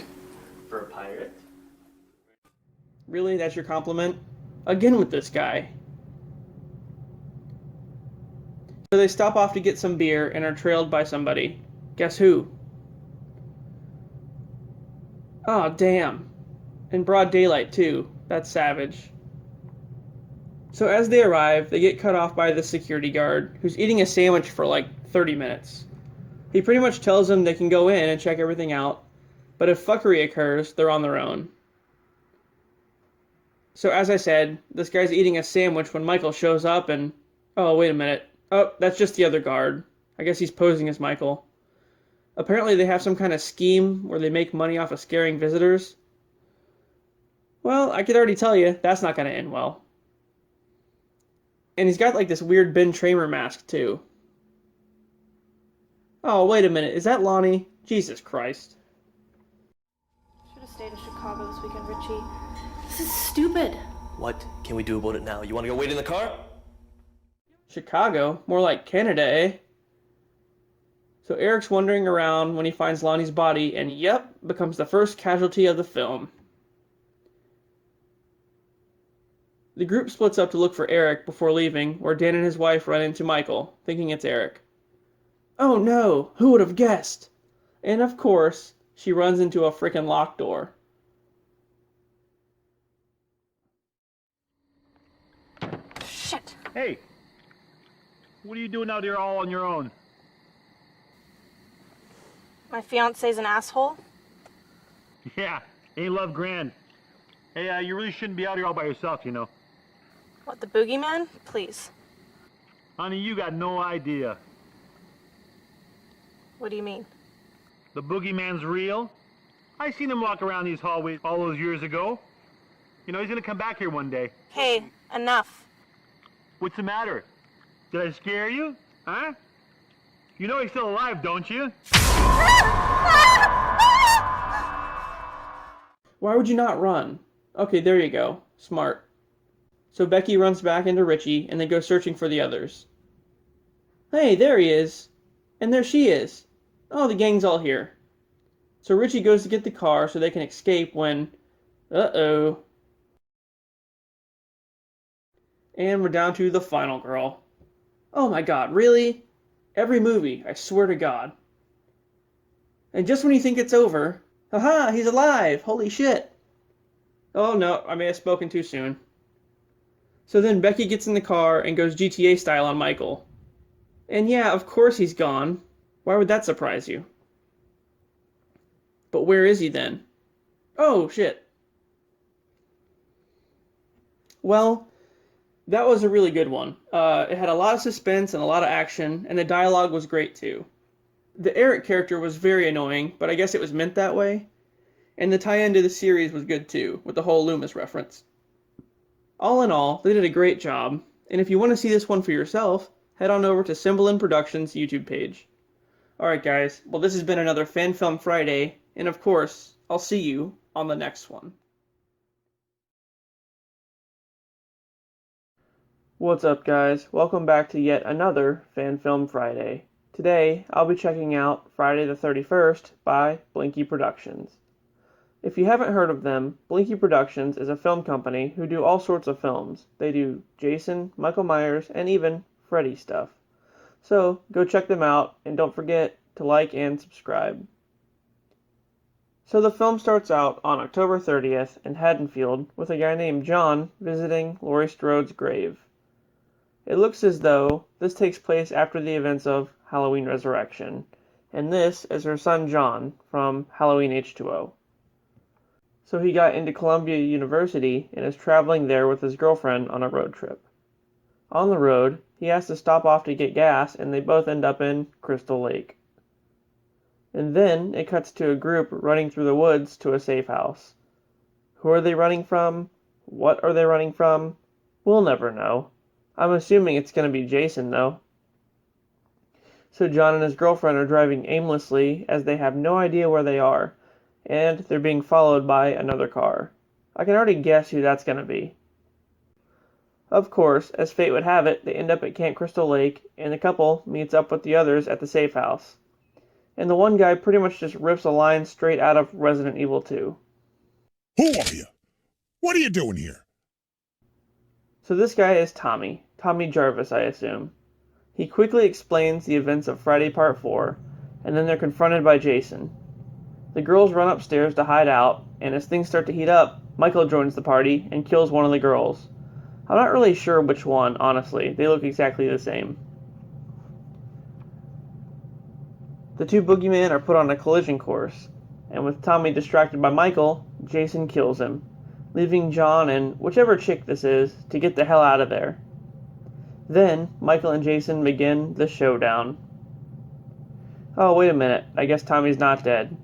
for a pirate. Really? That's your compliment? Again with this guy. So they stop off to get some beer and are trailed by somebody. Guess who? Oh, damn. In broad daylight, too. That's savage. So as they arrive, they get cut off by the security guard, who's eating a sandwich for like 30 minutes. He pretty much tells them they can go in and check everything out, but if fuckery occurs, they're on their own. So as I said, this guy's eating a sandwich when Michael shows up and... Oh, wait a minute. Oh, that's just the other guard. I guess he's posing as Michael. Apparently they have some kind of scheme where they make money off of scaring visitors. Well, I could already tell you, that's not going to end well. And he's got like this weird Ben Tramer mask, too. Oh, wait a minute, is that Lonnie? Jesus Christ. Should have stayed in Chicago this weekend, Richie. This is stupid. What can we do about it now? You want to go wait in the car? Chicago? More like Canada, eh? So Eric's wandering around when he finds Lonnie's body, and yep, becomes the first casualty of the film. The group splits up to look for Eric before leaving, where Dan and his wife run into Michael, thinking it's Eric. Oh no, who would have guessed? And of course, she runs into a frickin' locked door. Shit. Hey, what are you doing out here all on your own? My fiance's an asshole? Yeah, ain't love grand. Hey, you really shouldn't be out here all by yourself, you know. What, the boogeyman? Please. Honey, you got no idea. What do you mean? The boogeyman's real. I seen him walk around these hallways all those years ago. You know, he's gonna come back here one day. Hey, enough. What's the matter? Did I scare you? Huh? You know he's still alive, don't you? Why would you not run? Okay, there you go. Smart. So Becky runs back into Richie, and they go searching for the others. Hey, there he is. And there she is. Oh, the gang's all here. So Richie goes to get the car so they can escape when... Uh-oh. And we're down to the final girl. Oh my god, really? Every movie, I swear to God. And just when you think it's over, haha, he's alive! Holy shit! Oh no, I may have spoken too soon. So then Becky gets in the car and goes GTA style on Michael. And yeah, of course he's gone. Why would that surprise you? But where is he then? Oh, shit. Well, that was a really good one. It had a lot of suspense and a lot of action, and the dialogue was great too. The Eric character was very annoying, but I guess it was meant that way. And the tie-in to the series was good too, with the whole Loomis reference. All in all, they did a great job, and if you want to see this one for yourself, head on over to CYMBALINE Productions' YouTube page. Alright guys, well this has been another Fan Film Friday, and of course, I'll see you on the next one. What's up guys, welcome back to yet another Fan Film Friday. Today, I'll be checking out Friday the 31st by BLINKY Productions. If you haven't heard of them, BLINKY Productions is a film company who do all sorts of films. They do Jason, Michael Myers, and even Freddy stuff. So, go check them out, and don't forget to like and subscribe. So the film starts out on October 30th in Haddonfield with a guy named John visiting Laurie Strode's grave. It looks as though this takes place after the events of Halloween Resurrection, and this is her son John from Halloween H2O. So he got into Columbia University and is traveling there with his girlfriend on a road trip. On the road, he has to stop off to get gas, and they both end up in Crystal Lake. And then it cuts to a group running through the woods to a safe house. Who are they running from? What are they running from? We'll never know. I'm assuming it's going to be Jason, though. So John and his girlfriend are driving aimlessly as they have no idea where they are, and they're being followed by another car. I can already guess who that's going to be. Of course, as fate would have it, they end up at Camp Crystal Lake, and the couple meets up with the others at the safe house. And the one guy pretty much just rips a line straight out of Resident Evil 2. Who are you? What are you doing here? So this guy is Tommy Jarvis, I assume. He quickly explains the events of Friday Part 4, and then they're confronted by Jason. The girls run upstairs to hide out, and as things start to heat up, Michael joins the party and kills one of the girls. I'm not really sure which one, honestly. They look exactly the same. The two boogeymen are put on a collision course, and with Tommy distracted by Michael, Jason kills him, leaving John and whichever chick this is to get the hell out of there. Then, Michael and Jason begin the showdown. Oh, wait a minute, I guess Tommy's not dead.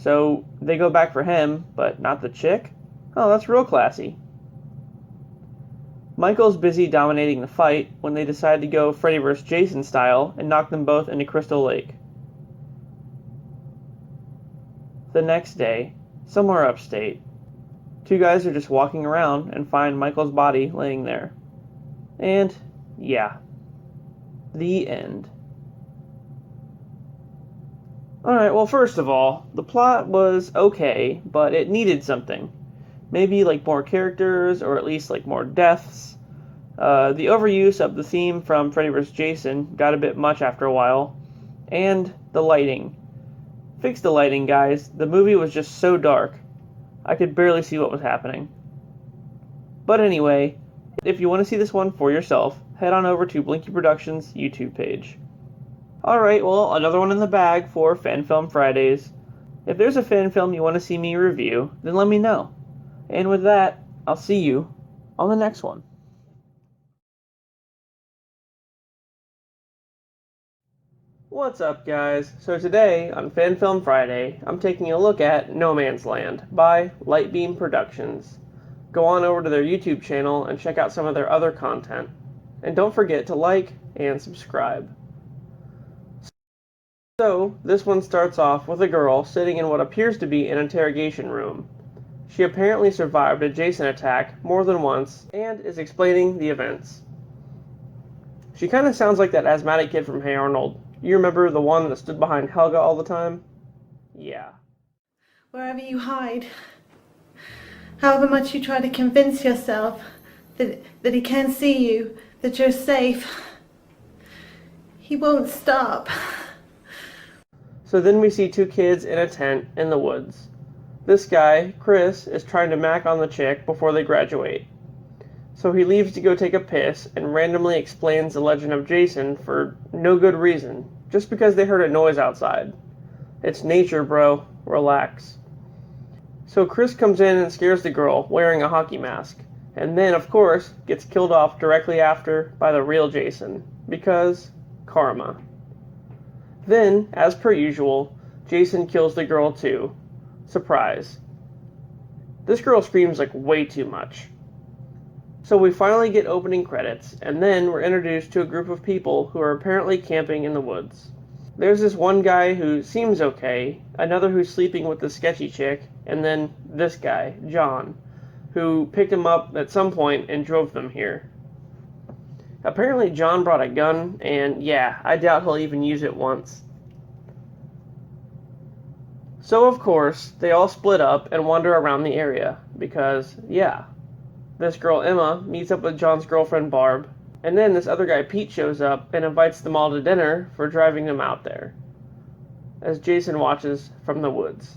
So, they go back for him, but not the chick? Oh, that's real classy. Michael's busy dominating the fight when they decide to go Freddy vs. Jason style and knock them both into Crystal Lake. The next day, somewhere upstate, two guys are just walking around and find Michael's body laying there. And, yeah, the end. Alright, well first of all, the plot was okay, but it needed something. Maybe like more characters, or at least like more deaths. The overuse of the theme from Freddy vs. Jason got a bit much after a while. And the lighting. Fix the lighting, guys. The movie was just so dark. I could barely see what was happening. But anyway, if you want to see this one for yourself, head on over to BLINKY Productions' YouTube page. Alright, well, another one in the bag for Fan Film Fridays. If there's a fan film you want to see me review, then let me know. And with that, I'll see you on the next one. What's up, guys? So today, on Fan Film Friday, I'm taking a look at No Man's Land by Lightbeam Productions. Go on over to their YouTube channel and check out some of their other content. And don't forget to like and subscribe. So, this one starts off with a girl sitting in what appears to be an interrogation room. She apparently survived a Jason attack more than once and is explaining the events. She kind of sounds like that asthmatic kid from Hey Arnold. You remember the one that stood behind Helga all the time? Yeah. Wherever you hide, however much you try to convince yourself that he can't see you, that you're safe, He won't stop. So then we see two kids in a tent in the woods. This guy, Chris, is trying to mac on the chick before they graduate. So he leaves to go take a piss and randomly explains the legend of Jason for no good reason, just because they heard a noise outside. It's nature, bro. Relax. So Chris comes in and scares the girl wearing a hockey mask, and then, of course, gets killed off directly after by the real Jason, because karma. Then, as per usual, Jason kills the girl too. Surprise. This girl screams like way too much. So we finally get opening credits, and then we're introduced to a group of people who are apparently camping in the woods. There's this one guy who seems okay, another who's sleeping with the sketchy chick, and then this guy, John, who picked him up at some point and drove them here. Apparently John brought a gun, and yeah, I doubt he'll even use it once. So of course, they all split up and wander around the area, because, yeah, this girl Emma meets up with John's girlfriend Barb, and then this other guy Pete shows up and invites them all to dinner for driving them out there, as Jason watches from the woods.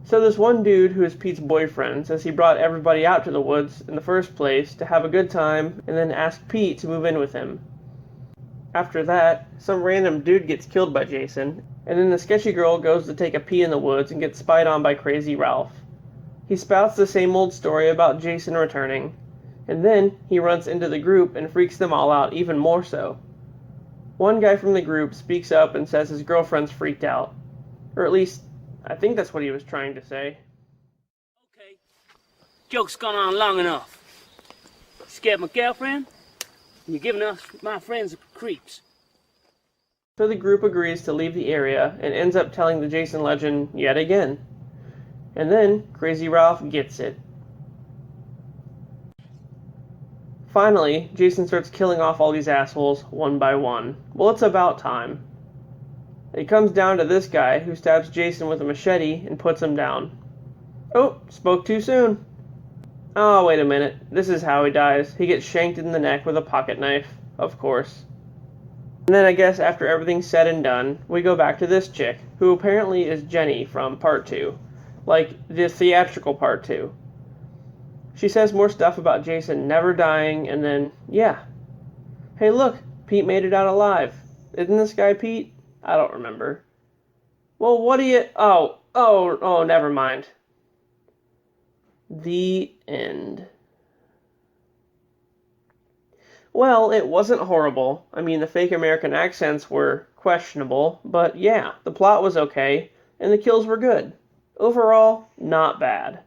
So this one dude who is Pete's boyfriend says he brought everybody out to the woods in the first place to have a good time and then ask Pete to move in with him. After that, some random dude gets killed by Jason, and then the sketchy girl goes to take a pee in the woods and gets spied on by Crazy Ralph. He spouts the same old story about Jason returning, and then he runs into the group and freaks them all out even more so. One guy from the group speaks up and says his girlfriend's freaked out. Or at least, I think that's what he was trying to say. Okay, joke's gone on long enough. Scared my girlfriend? You're giving us, my friends, the creeps. So the group agrees to leave the area and ends up telling the Jason legend yet again. And then Crazy Ralph gets it. Finally, Jason starts killing off all these assholes one by one. Well, it's about time. It comes down to this guy who stabs Jason with a machete and puts him down. Oh, spoke too soon. Oh, wait a minute. This is how he dies. He gets shanked in the neck with a pocket knife, of course. And then I guess after everything's said and done, we go back to this chick, who apparently is Jenny from Part 2. Like, the theatrical Part 2. She says more stuff about Jason never dying, and then, yeah. Hey look, Pete made it out alive. Isn't this guy Pete? I don't remember. Well, what do you... Oh, never mind. The end. Well, it wasn't horrible. I mean, the fake American accents were questionable, but yeah, the plot was okay, and the kills were good. Overall, not bad.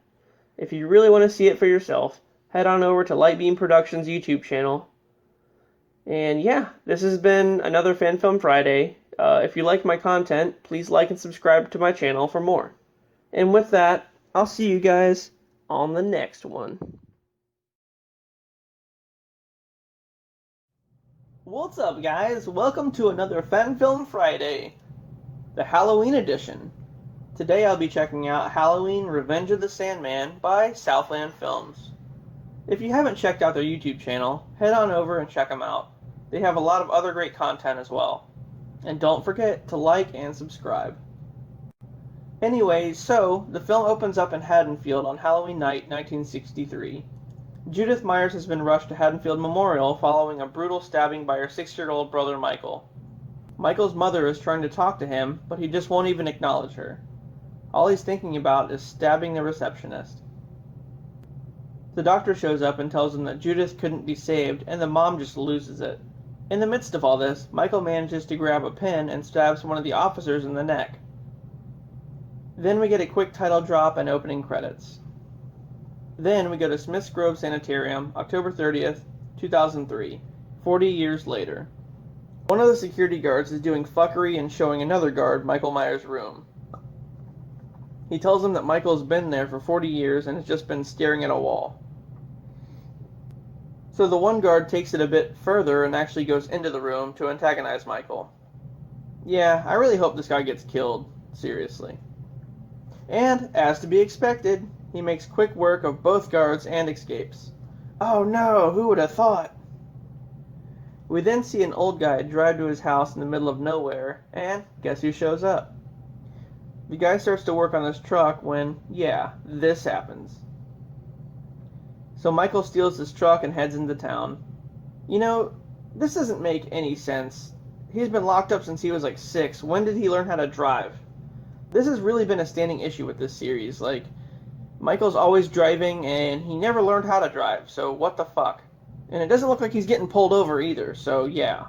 If you really want to see it for yourself, head on over to Lightbeam Productions' YouTube channel. And yeah, this has been another Fan Film Friday. If you like my content, please like and subscribe to my channel for more. And with that, I'll see you guys on the next one. What's up, guys? Welcome to another Fan Film Friday, the Halloween edition. Today I'll be checking out Halloween Revenge of the Sandman by Southland Films. If you haven't checked out their YouTube channel, head on over and check them out. They have a lot of other great content as well. And don't forget to like and subscribe. Anyway, so, the film opens up in Haddonfield on Halloween night 1963. Judith Myers has been rushed to Haddonfield Memorial following a brutal stabbing by her 6-year-old brother Michael. Michael's mother is trying to talk to him, but he just won't even acknowledge her. All he's thinking about is stabbing the receptionist. The doctor shows up and tells him that Judith couldn't be saved, and the mom just loses it. In the midst of all this, Michael manages to grab a pen and stabs one of the officers in the neck. Then we get a quick title drop and opening credits. Then we go to Smith's Grove Sanitarium, October 30th, 2003, 40 years later. One of the security guards is doing fuckery and showing another guard Michael Myers' room. He tells him that Michael's been there for 40 years and has just been staring at a wall. So the one guard takes it a bit further and actually goes into the room to antagonize Michael. Yeah, I really hope this guy gets killed. Seriously. And, as to be expected, he makes quick work of both guards and escapes. Oh no, who would have thought? We then see an old guy drive to his house in the middle of nowhere, and guess who shows up? The guy starts to work on his truck when, yeah, this happens. So Michael steals his truck and heads into town. You know, this doesn't make any sense. He's been locked up since he was like 6. When did he learn how to drive? This has really been a standing issue with this series. Like, Michael's always driving and he never learned how to drive, so what the fuck? And it doesn't look like he's getting pulled over either, so yeah.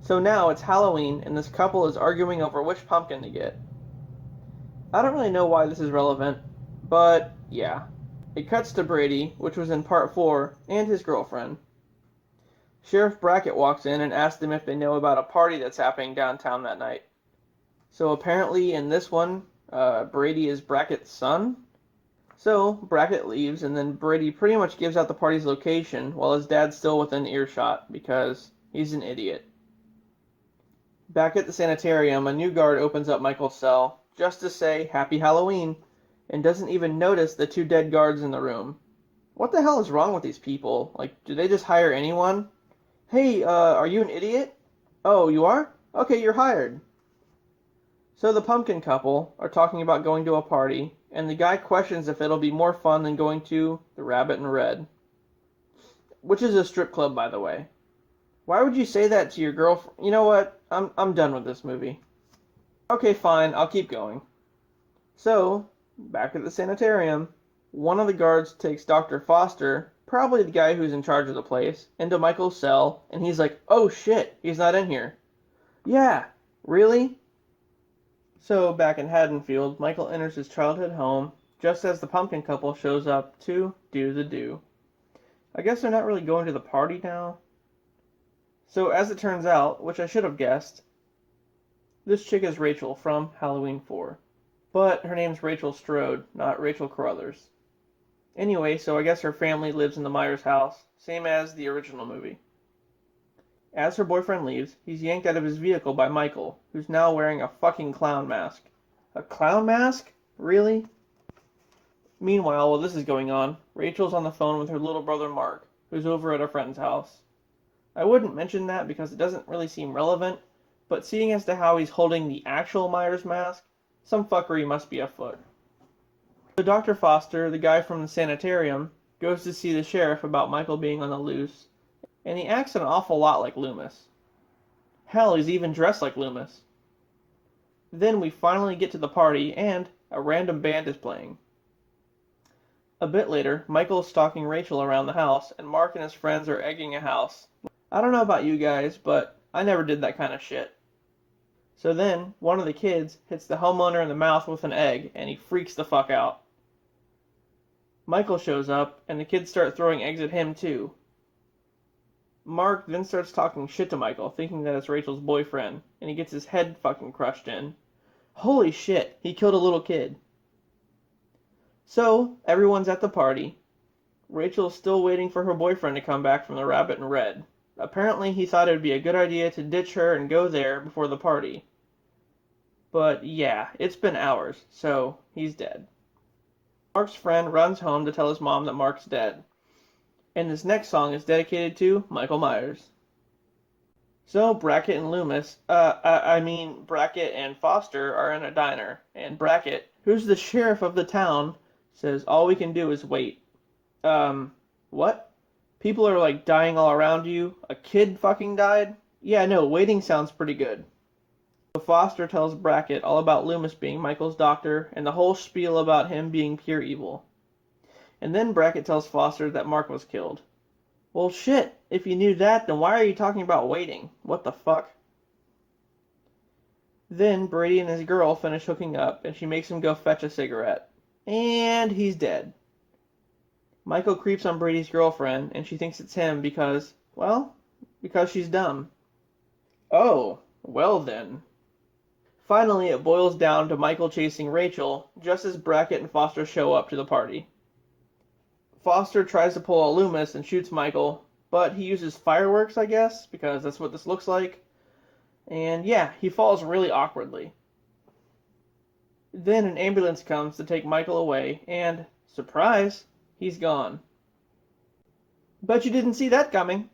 So now it's Halloween and this couple is arguing over which pumpkin to get. I don't really know why this is relevant, but yeah. It cuts to Brady, which was in part 4, and his girlfriend. Sheriff Brackett walks in and asks them if they know about a party that's happening downtown that night. So apparently in this one, Brady is Brackett's son. So Brackett leaves, and then Brady pretty much gives out the party's location while his dad's still within earshot, because he's an idiot. Back at the sanitarium, a new guard opens up Michael's cell, just to say Happy Halloween, and doesn't even notice the 2 dead guards in the room. What the hell is wrong with these people? Like, do they just hire anyone? Hey, are you an idiot? Oh, you are? Okay, you're hired. So the pumpkin couple are talking about going to a party, and the guy questions if it'll be more fun than going to the Rabbit in Red. Which is a strip club, by the way. Why would you say that to your girlfriend? You know what? I'm done with this movie. Okay, fine, I'll keep going. So, back at the sanitarium, one of the guards takes Dr. Foster, probably the guy who's in charge of the place, into Michael's cell, and he's like, oh shit, he's not in here. Yeah, really? So, back in Haddonfield, Michael enters his childhood home, just as the pumpkin couple shows up to do the do. I guess they're not really going to the party now. So, as it turns out, which I should have guessed, this chick is Rachel from Halloween 4. But her name's Rachel Strode, not Rachel Carruthers. Anyway, so I guess her family lives in the Myers house, same as the original movie. As her boyfriend leaves, he's yanked out of his vehicle by Michael, who's now wearing a fucking clown mask. A clown mask? Really? Meanwhile, while this is going on, Rachel's on the phone with her little brother Mark, who's over at a friend's house. I wouldn't mention that because it doesn't really seem relevant, but seeing as to how he's holding the actual Myers mask, some fuckery must be afoot. So Dr. Foster, the guy from the sanitarium, goes to see the sheriff about Michael being on the loose, and he acts an awful lot like Loomis. Hell, he's even dressed like Loomis. Then we finally get to the party, and a random band is playing. A bit later, Michael is stalking Rachel around the house, and Mark and his friends are egging a house. I don't know about you guys, but I never did that kind of shit. So then, one of the kids hits the homeowner in the mouth with an egg, and he freaks the fuck out. Michael shows up, and the kids start throwing eggs at him too. Mark then starts talking shit to Michael, thinking that it's Rachel's boyfriend, and he gets his head fucking crushed in. Holy shit, he killed a little kid. So, everyone's at the party. Rachel's still waiting for her boyfriend to come back from the Rabbit in Red. Apparently he thought it would be a good idea to ditch her and go there before the party. But yeah, it's been hours, so he's dead. Mark's friend runs home to tell his mom that Mark's dead. And this next song is dedicated to Michael Myers. So Brackett and Brackett and Foster are in a diner, and Brackett, who's the sheriff of the town, says all we can do is wait. What? People are like dying all around you? A kid fucking died? Yeah, no, waiting sounds pretty good. So Foster tells Brackett all about Loomis being Michael's doctor, and the whole spiel about him being pure evil. And then Brackett tells Foster that Mark was killed. Well shit, if you knew that, then why are you talking about waiting? What the fuck? Then Brady and his girl finish hooking up, and she makes him go fetch a cigarette. And he's dead. Michael creeps on Brady's girlfriend, and she thinks it's him because she's dumb. Oh, well then. Finally, it boils down to Michael chasing Rachel, just as Brackett and Foster show up to the party. Foster tries to pull a Loomis and shoots Michael, but he uses fireworks, I guess, because that's what this looks like. And yeah, he falls really awkwardly. Then an ambulance comes to take Michael away, and, surprise, he's gone. Bet you didn't see that coming.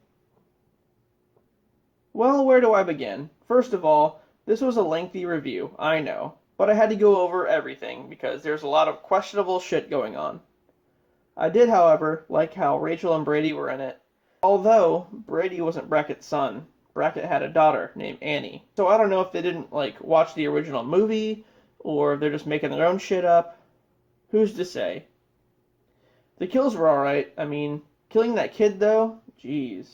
Well, where do I begin? First of all, this was a lengthy review, I know, but I had to go over everything because there's a lot of questionable shit going on. I did, however, like how Rachel and Brady were in it. Although, Brady wasn't Brackett's son. Brackett had a daughter named Annie. So I don't know if they didn't, watch the original movie, or if they're just making their own shit up. Who's to say? The kills were alright. I mean, killing that kid, though? Jeez.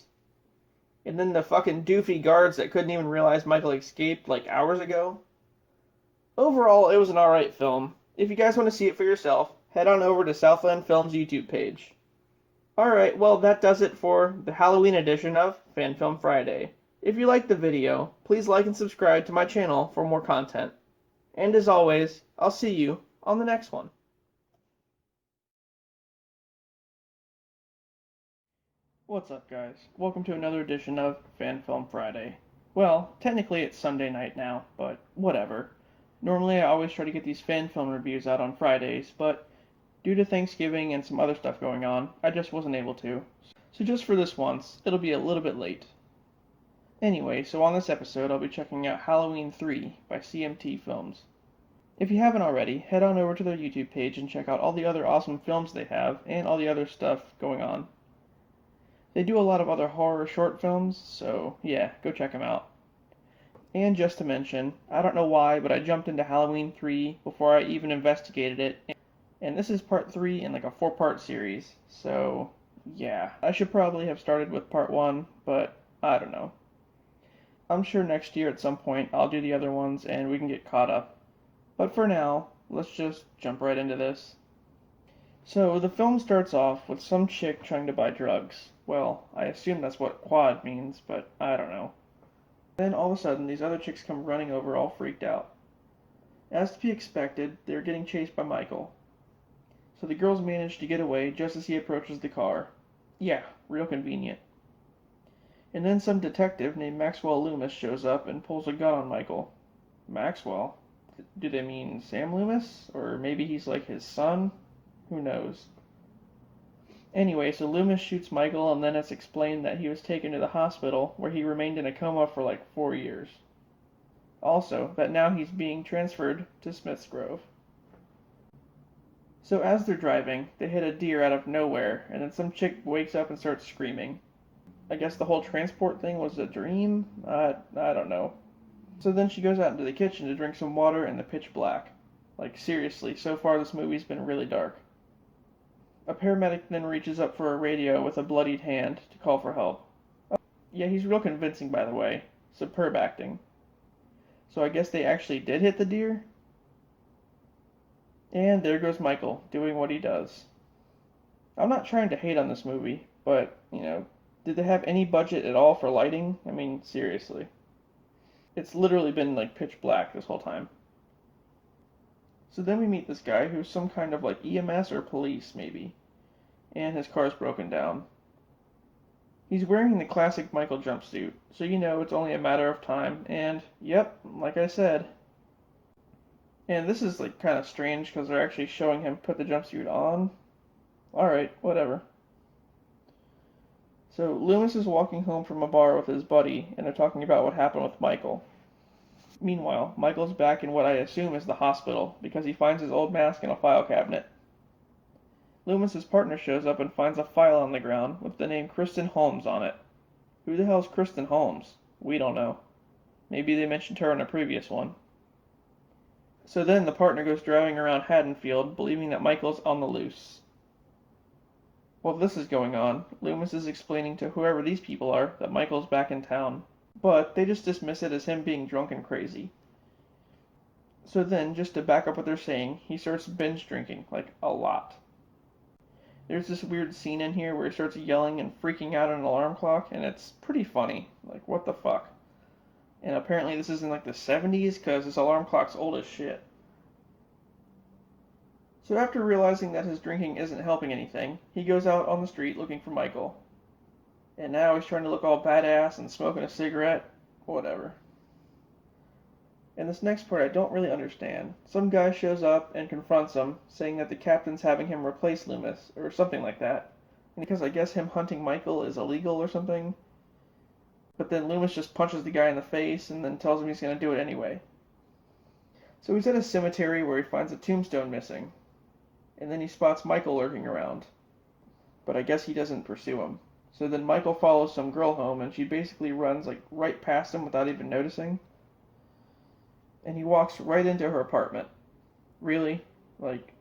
And then the fucking doofy guards that couldn't even realize Michael escaped, hours ago. Overall, it was an alright film. If you guys want to see it for yourself, head on over to Southland Films' YouTube page. Alright, well that does it for the Halloween edition of Fan Film Friday. If you liked the video, please like and subscribe to my channel for more content. And as always, I'll see you on the next one. What's up, guys? Welcome to another edition of Fan Film Friday. Well, technically it's Sunday night now, but whatever. Normally I always try to get these fan film reviews out on Fridays, but due to Thanksgiving and some other stuff going on, I just wasn't able to. So just for this once, it'll be a little bit late. Anyway, so on this episode I'll be checking out Halloween 3 by CMT Films. If you haven't already, head on over to their YouTube page and check out all the other awesome films they have and all the other stuff going on. They do a lot of other horror short films, so yeah, go check them out. And just to mention, I don't know why, but I jumped into Halloween 3 before I even investigated it, and this is part 3 in a 4-part series, so yeah. I should probably have started with part 1, but I don't know. I'm sure next year at some point I'll do the other ones and we can get caught up. But for now, let's just jump right into this. So the film starts off with some chick trying to buy drugs. Well, I assume that's what quad means, but I don't know. Then all of a sudden, these other chicks come running over all freaked out. As to be expected, they're getting chased by Michael. So the girls manage to get away just as he approaches the car. Yeah, real convenient. And then some detective named Maxwell Loomis shows up and pulls a gun on Michael. Maxwell? Do they mean Sam Loomis? Or maybe he's his son? Who knows? Anyway, so Loomis shoots Michael, and then it's explained that he was taken to the hospital, where he remained in a coma for 4 years. Also, that now he's being transferred to Smith's Grove. So as they're driving, they hit a deer out of nowhere, and then some chick wakes up and starts screaming. I guess the whole transport thing was a dream? I don't know. So then she goes out into the kitchen to drink some water in the pitch black. Seriously, so far this movie's been really dark. A paramedic then reaches up for a radio with a bloodied hand to call for help. Oh, yeah, he's real convincing, by the way. Superb acting. So I guess they actually did hit the deer? And there goes Michael, doing what he does. I'm not trying to hate on this movie, but, did they have any budget at all for lighting? I mean, seriously. It's literally been, pitch black this whole time. So then we meet this guy who's some kind of EMS or police, maybe. And his car's broken down. He's wearing the classic Michael jumpsuit, so it's only a matter of time, and, yep, like I said. And this is, kind of strange, because they're actually showing him put the jumpsuit on. Alright, whatever. So, Loomis is walking home from a bar with his buddy, and they're talking about what happened with Michael. Meanwhile, Michael's back in what I assume is the hospital, because he finds his old mask in a file cabinet. Loomis's partner shows up and finds a file on the ground with the name Kristen Holmes on it. Who the hell's Kristen Holmes? We don't know. Maybe they mentioned her in a previous one. So then the partner goes driving around Haddonfield, believing that Michael's on the loose. While this is going on, Loomis is explaining to whoever these people are that Michael's back in town. But they just dismiss it as him being drunk and crazy. So then, just to back up what they're saying, he starts binge drinking, a lot. There's this weird scene in here where he starts yelling and freaking out at an alarm clock, and it's pretty funny. What the fuck? And apparently this is in the 70s, because this alarm clock's old as shit. So after realizing that his drinking isn't helping anything, he goes out on the street looking for Michael. And now he's trying to look all badass and smoking a cigarette. Whatever. And this next part I don't really understand. Some guy shows up and confronts him, saying that the captain's having him replace Loomis, or something like that. And because I guess him hunting Michael is illegal or something. But then Loomis just punches the guy in the face and then tells him he's going to do it anyway. So he's at a cemetery where he finds a tombstone missing. And then he spots Michael lurking around. But I guess he doesn't pursue him. So then Michael follows some girl home and she basically runs like right past him without even noticing. And he walks right into her apartment. Really? Like,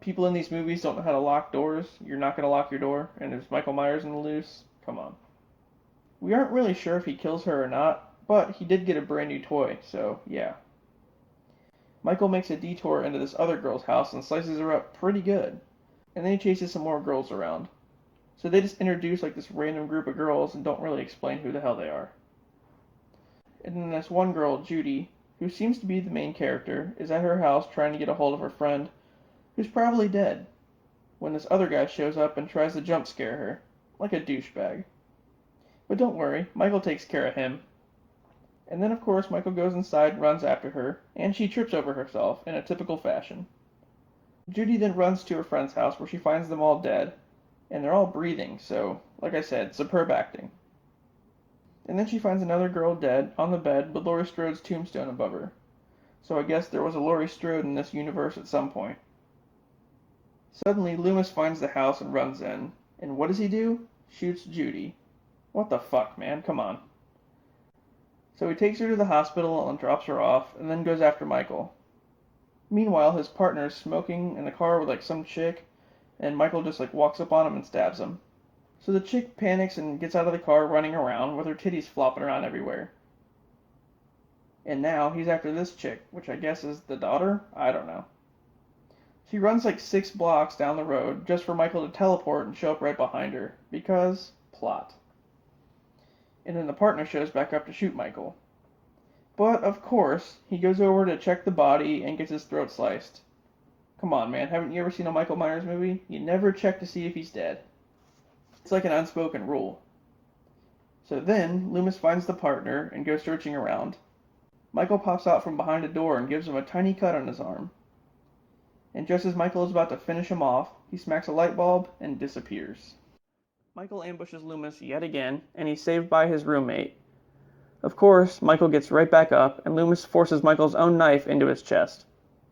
people in these movies don't know how to lock doors. You're not going to lock your door, and there's Michael Myers in the loose. Come on. We aren't really sure if he kills her or not, but he did get a brand new toy, so yeah. Michael makes a detour into this other girl's house and slices her up pretty good. And then he chases some more girls around. So they just introduce like this random group of girls and don't really explain who the hell they are. And then this one girl, Judy, who seems to be the main character, is at her house trying to get a hold of her friend, who's probably dead, when this other guy shows up and tries to jump scare her, like a douchebag. But don't worry, Michael takes care of him. And then of course Michael goes inside and runs after her, and she trips over herself in a typical fashion. Judy then runs to her friend's house where she finds them all dead, and they're all breathing, so, like I said, superb acting. And then she finds another girl dead on the bed with Laurie Strode's tombstone above her. So I guess there was a Laurie Strode in this universe at some point. Suddenly, Loomis finds the house and runs in. And what does he do? Shoots Judy. What the fuck, man? Come on. So he takes her to the hospital and drops her off, and then goes after Michael. Meanwhile, his partner is smoking in the car with like some chick, and Michael just like walks up on him and stabs him. So the chick panics and gets out of the car running around with her titties flopping around everywhere. And now he's after this chick, which I guess is the daughter? I don't know. She runs like 6 blocks down the road just for Michael to teleport and show up right behind her, because plot. And then the partner shows back up to shoot Michael. But, of course, he goes over to check the body and gets his throat sliced. Come on, man, haven't you ever seen a Michael Myers movie? You never check to see if he's dead. It's like an unspoken rule. So then, Loomis finds the partner and goes searching around. Michael pops out from behind a door and gives him a tiny cut on his arm. And just as Michael is about to finish him off, he smacks a light bulb and disappears. Michael ambushes Loomis yet again, and he's saved by his roommate. Of course, Michael gets right back up, and Loomis forces Michael's own knife into his chest.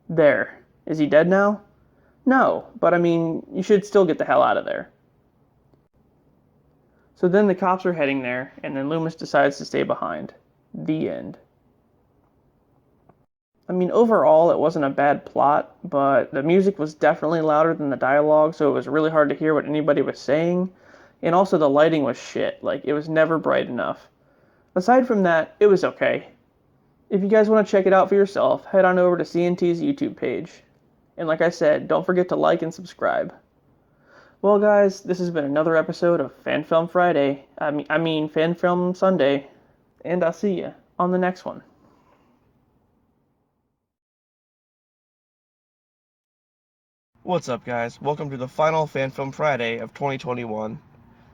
There. Is he dead now? No, but I mean, you should still get the hell out of there. So then the cops are heading there, and then Loomis decides to stay behind. The end. I mean, overall, it wasn't a bad plot, but the music was definitely louder than the dialogue, so it was really hard to hear what anybody was saying. And also the lighting was shit, like, it was never bright enough. Aside from that, it was okay. If you guys want to check it out for yourself, head on over to CNT's YouTube page. And like I said, don't forget to like and subscribe. Well guys, this has been another episode of Fan Film Friday. I mean Fan Film Sunday. And I'll see you on the next one. What's up guys? Welcome to the final Fan Film Friday of 2021.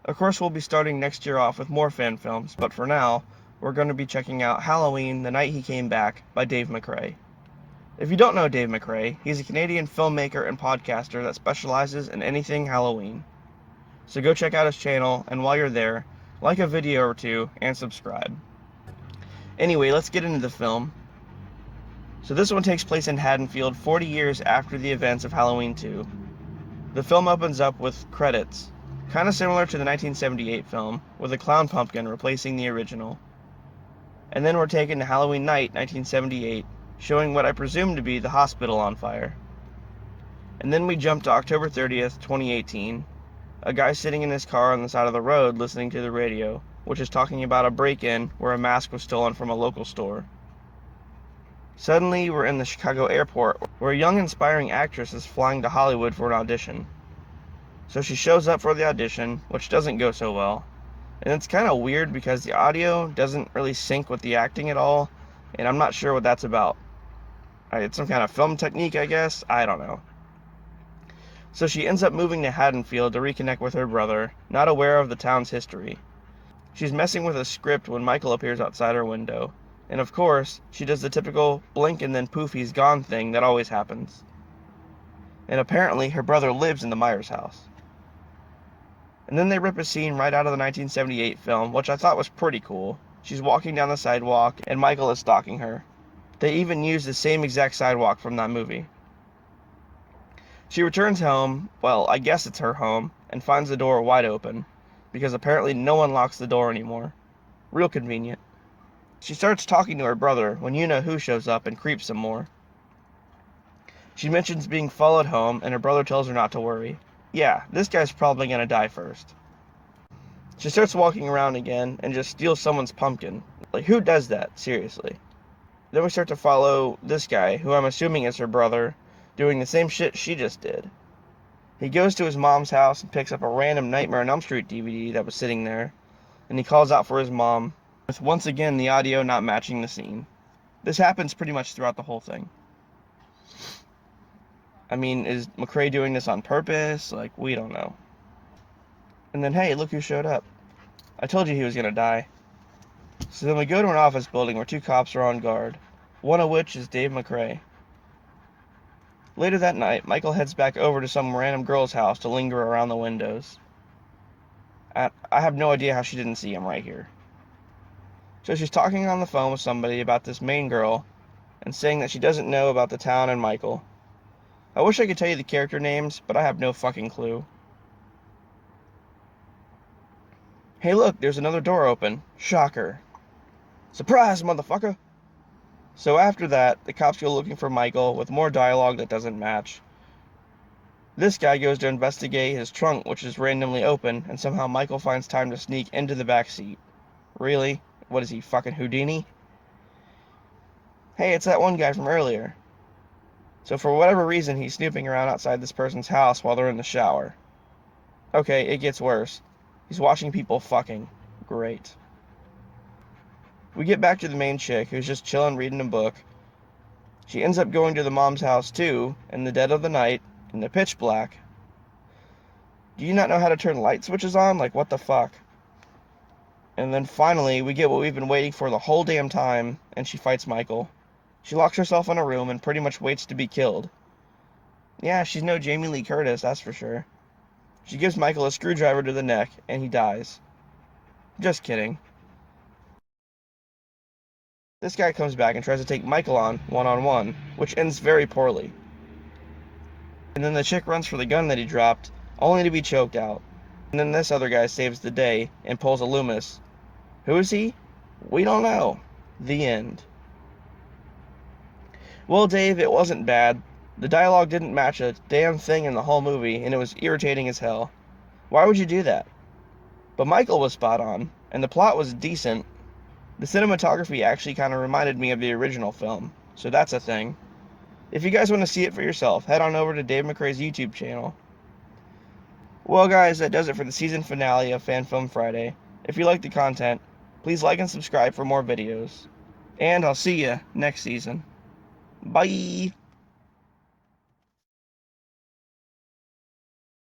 Of course we'll be starting next year off with more fan films, but for now, we're going to be checking out Halloween: The Night He Came Back by Dave McRae. If you don't know Dave McRae, he's a Canadian filmmaker and podcaster that specializes in anything Halloween. So go check out his channel, and while you're there, like a video or two, and subscribe. Anyway, let's get into the film. So this one takes place in Haddonfield 40 years after the events of Halloween 2. The film opens up with credits, kind of similar to the 1978 film, with a clown pumpkin replacing the original. And then we're taken to Halloween night, 1978, showing what I presume to be the hospital on fire. And then we jump to October 30th, 2018, a guy sitting in his car on the side of the road listening to the radio, which is talking about a break-in where a mask was stolen from a local store. Suddenly, we're in the Chicago airport, where a young inspiring actress is flying to Hollywood for an audition. So she shows up for the audition, which doesn't go so well. And it's kind of weird because the audio doesn't really sync with the acting at all, and I'm not sure what that's about. It's some kind of film technique, I guess? I don't know. So she ends up moving to Haddonfield to reconnect with her brother, not aware of the town's history. She's messing with a script when Michael appears outside her window. And of course, she does the typical blink and then poof, he's gone thing that always happens. And apparently, her brother lives in the Myers house. And then they rip a scene right out of the 1978 film, which I thought was pretty cool. She's walking down the sidewalk, and Michael is stalking her. They even use the same exact sidewalk from that movie. She returns home, well, I guess it's her home, and finds the door wide open, because apparently no one locks the door anymore. Real convenient. She starts talking to her brother when you-know-who shows up and creeps some more. She mentions being followed home, and her brother tells her not to worry. Yeah, this guy's probably gonna die first. She starts walking around again and just steals someone's pumpkin. Like, who does that? Seriously. Then we start to follow this guy, who I'm assuming is her brother, doing the same shit she just did. He goes to his mom's house and picks up a random Nightmare on Elm Street DVD that was sitting there, and he calls out for his mom, with once again the audio not matching the scene. This happens pretty much throughout the whole thing. I mean, is McRae doing this on purpose? Like, we don't know. And then, hey, look who showed up. I told you he was gonna die. So then we go to an office building where 2 cops are on guard, one of which is Dave McRae. Later that night, Michael heads back over to some random girl's house to linger around the windows. I have no idea how she didn't see him right here. So she's talking on the phone with somebody about this main girl, and saying that she doesn't know about the town and Michael. I wish I could tell you the character names, but I have no fucking clue. Hey look, there's another door open. Shocker. Surprise, motherfucker! So after that, the cops go looking for Michael with more dialogue that doesn't match. This guy goes to investigate his trunk, which is randomly open, and somehow Michael finds time to sneak into the back seat. Really? What is he, fucking Houdini? Hey, it's that one guy from earlier. So for whatever reason, he's snooping around outside this person's house while they're in the shower. Okay, it gets worse. He's watching people fucking. Great. We get back to the main chick, who's just chilling reading a book. She ends up going to the mom's house too, in the dead of the night, in the pitch black. Do you not know how to turn light switches on? Like, what the fuck? And then finally, we get what we've been waiting for the whole damn time, and she fights Michael. She locks herself in a room and pretty much waits to be killed. Yeah, she's no Jamie Lee Curtis, that's for sure. She gives Michael a screwdriver to the neck, and he dies. Just kidding. This guy comes back and tries to take Michael on, one-on-one, which ends very poorly. And then the chick runs for the gun that he dropped, only to be choked out. And then this other guy saves the day and pulls a Loomis. Who is he? We don't know. The end. Well, Dave, it wasn't bad. The dialogue didn't match a damn thing in the whole movie, and it was irritating as hell. Why would you do that? But Michael was spot on, and the plot was decent. The cinematography actually kind of reminded me of the original film, so that's a thing. If you guys want to see it for yourself, head on over to Dave McRae's YouTube channel. Well guys, that does it for the season finale of Fan Film Friday. If you like the content, please like and subscribe for more videos. And I'll see you next season. Bye!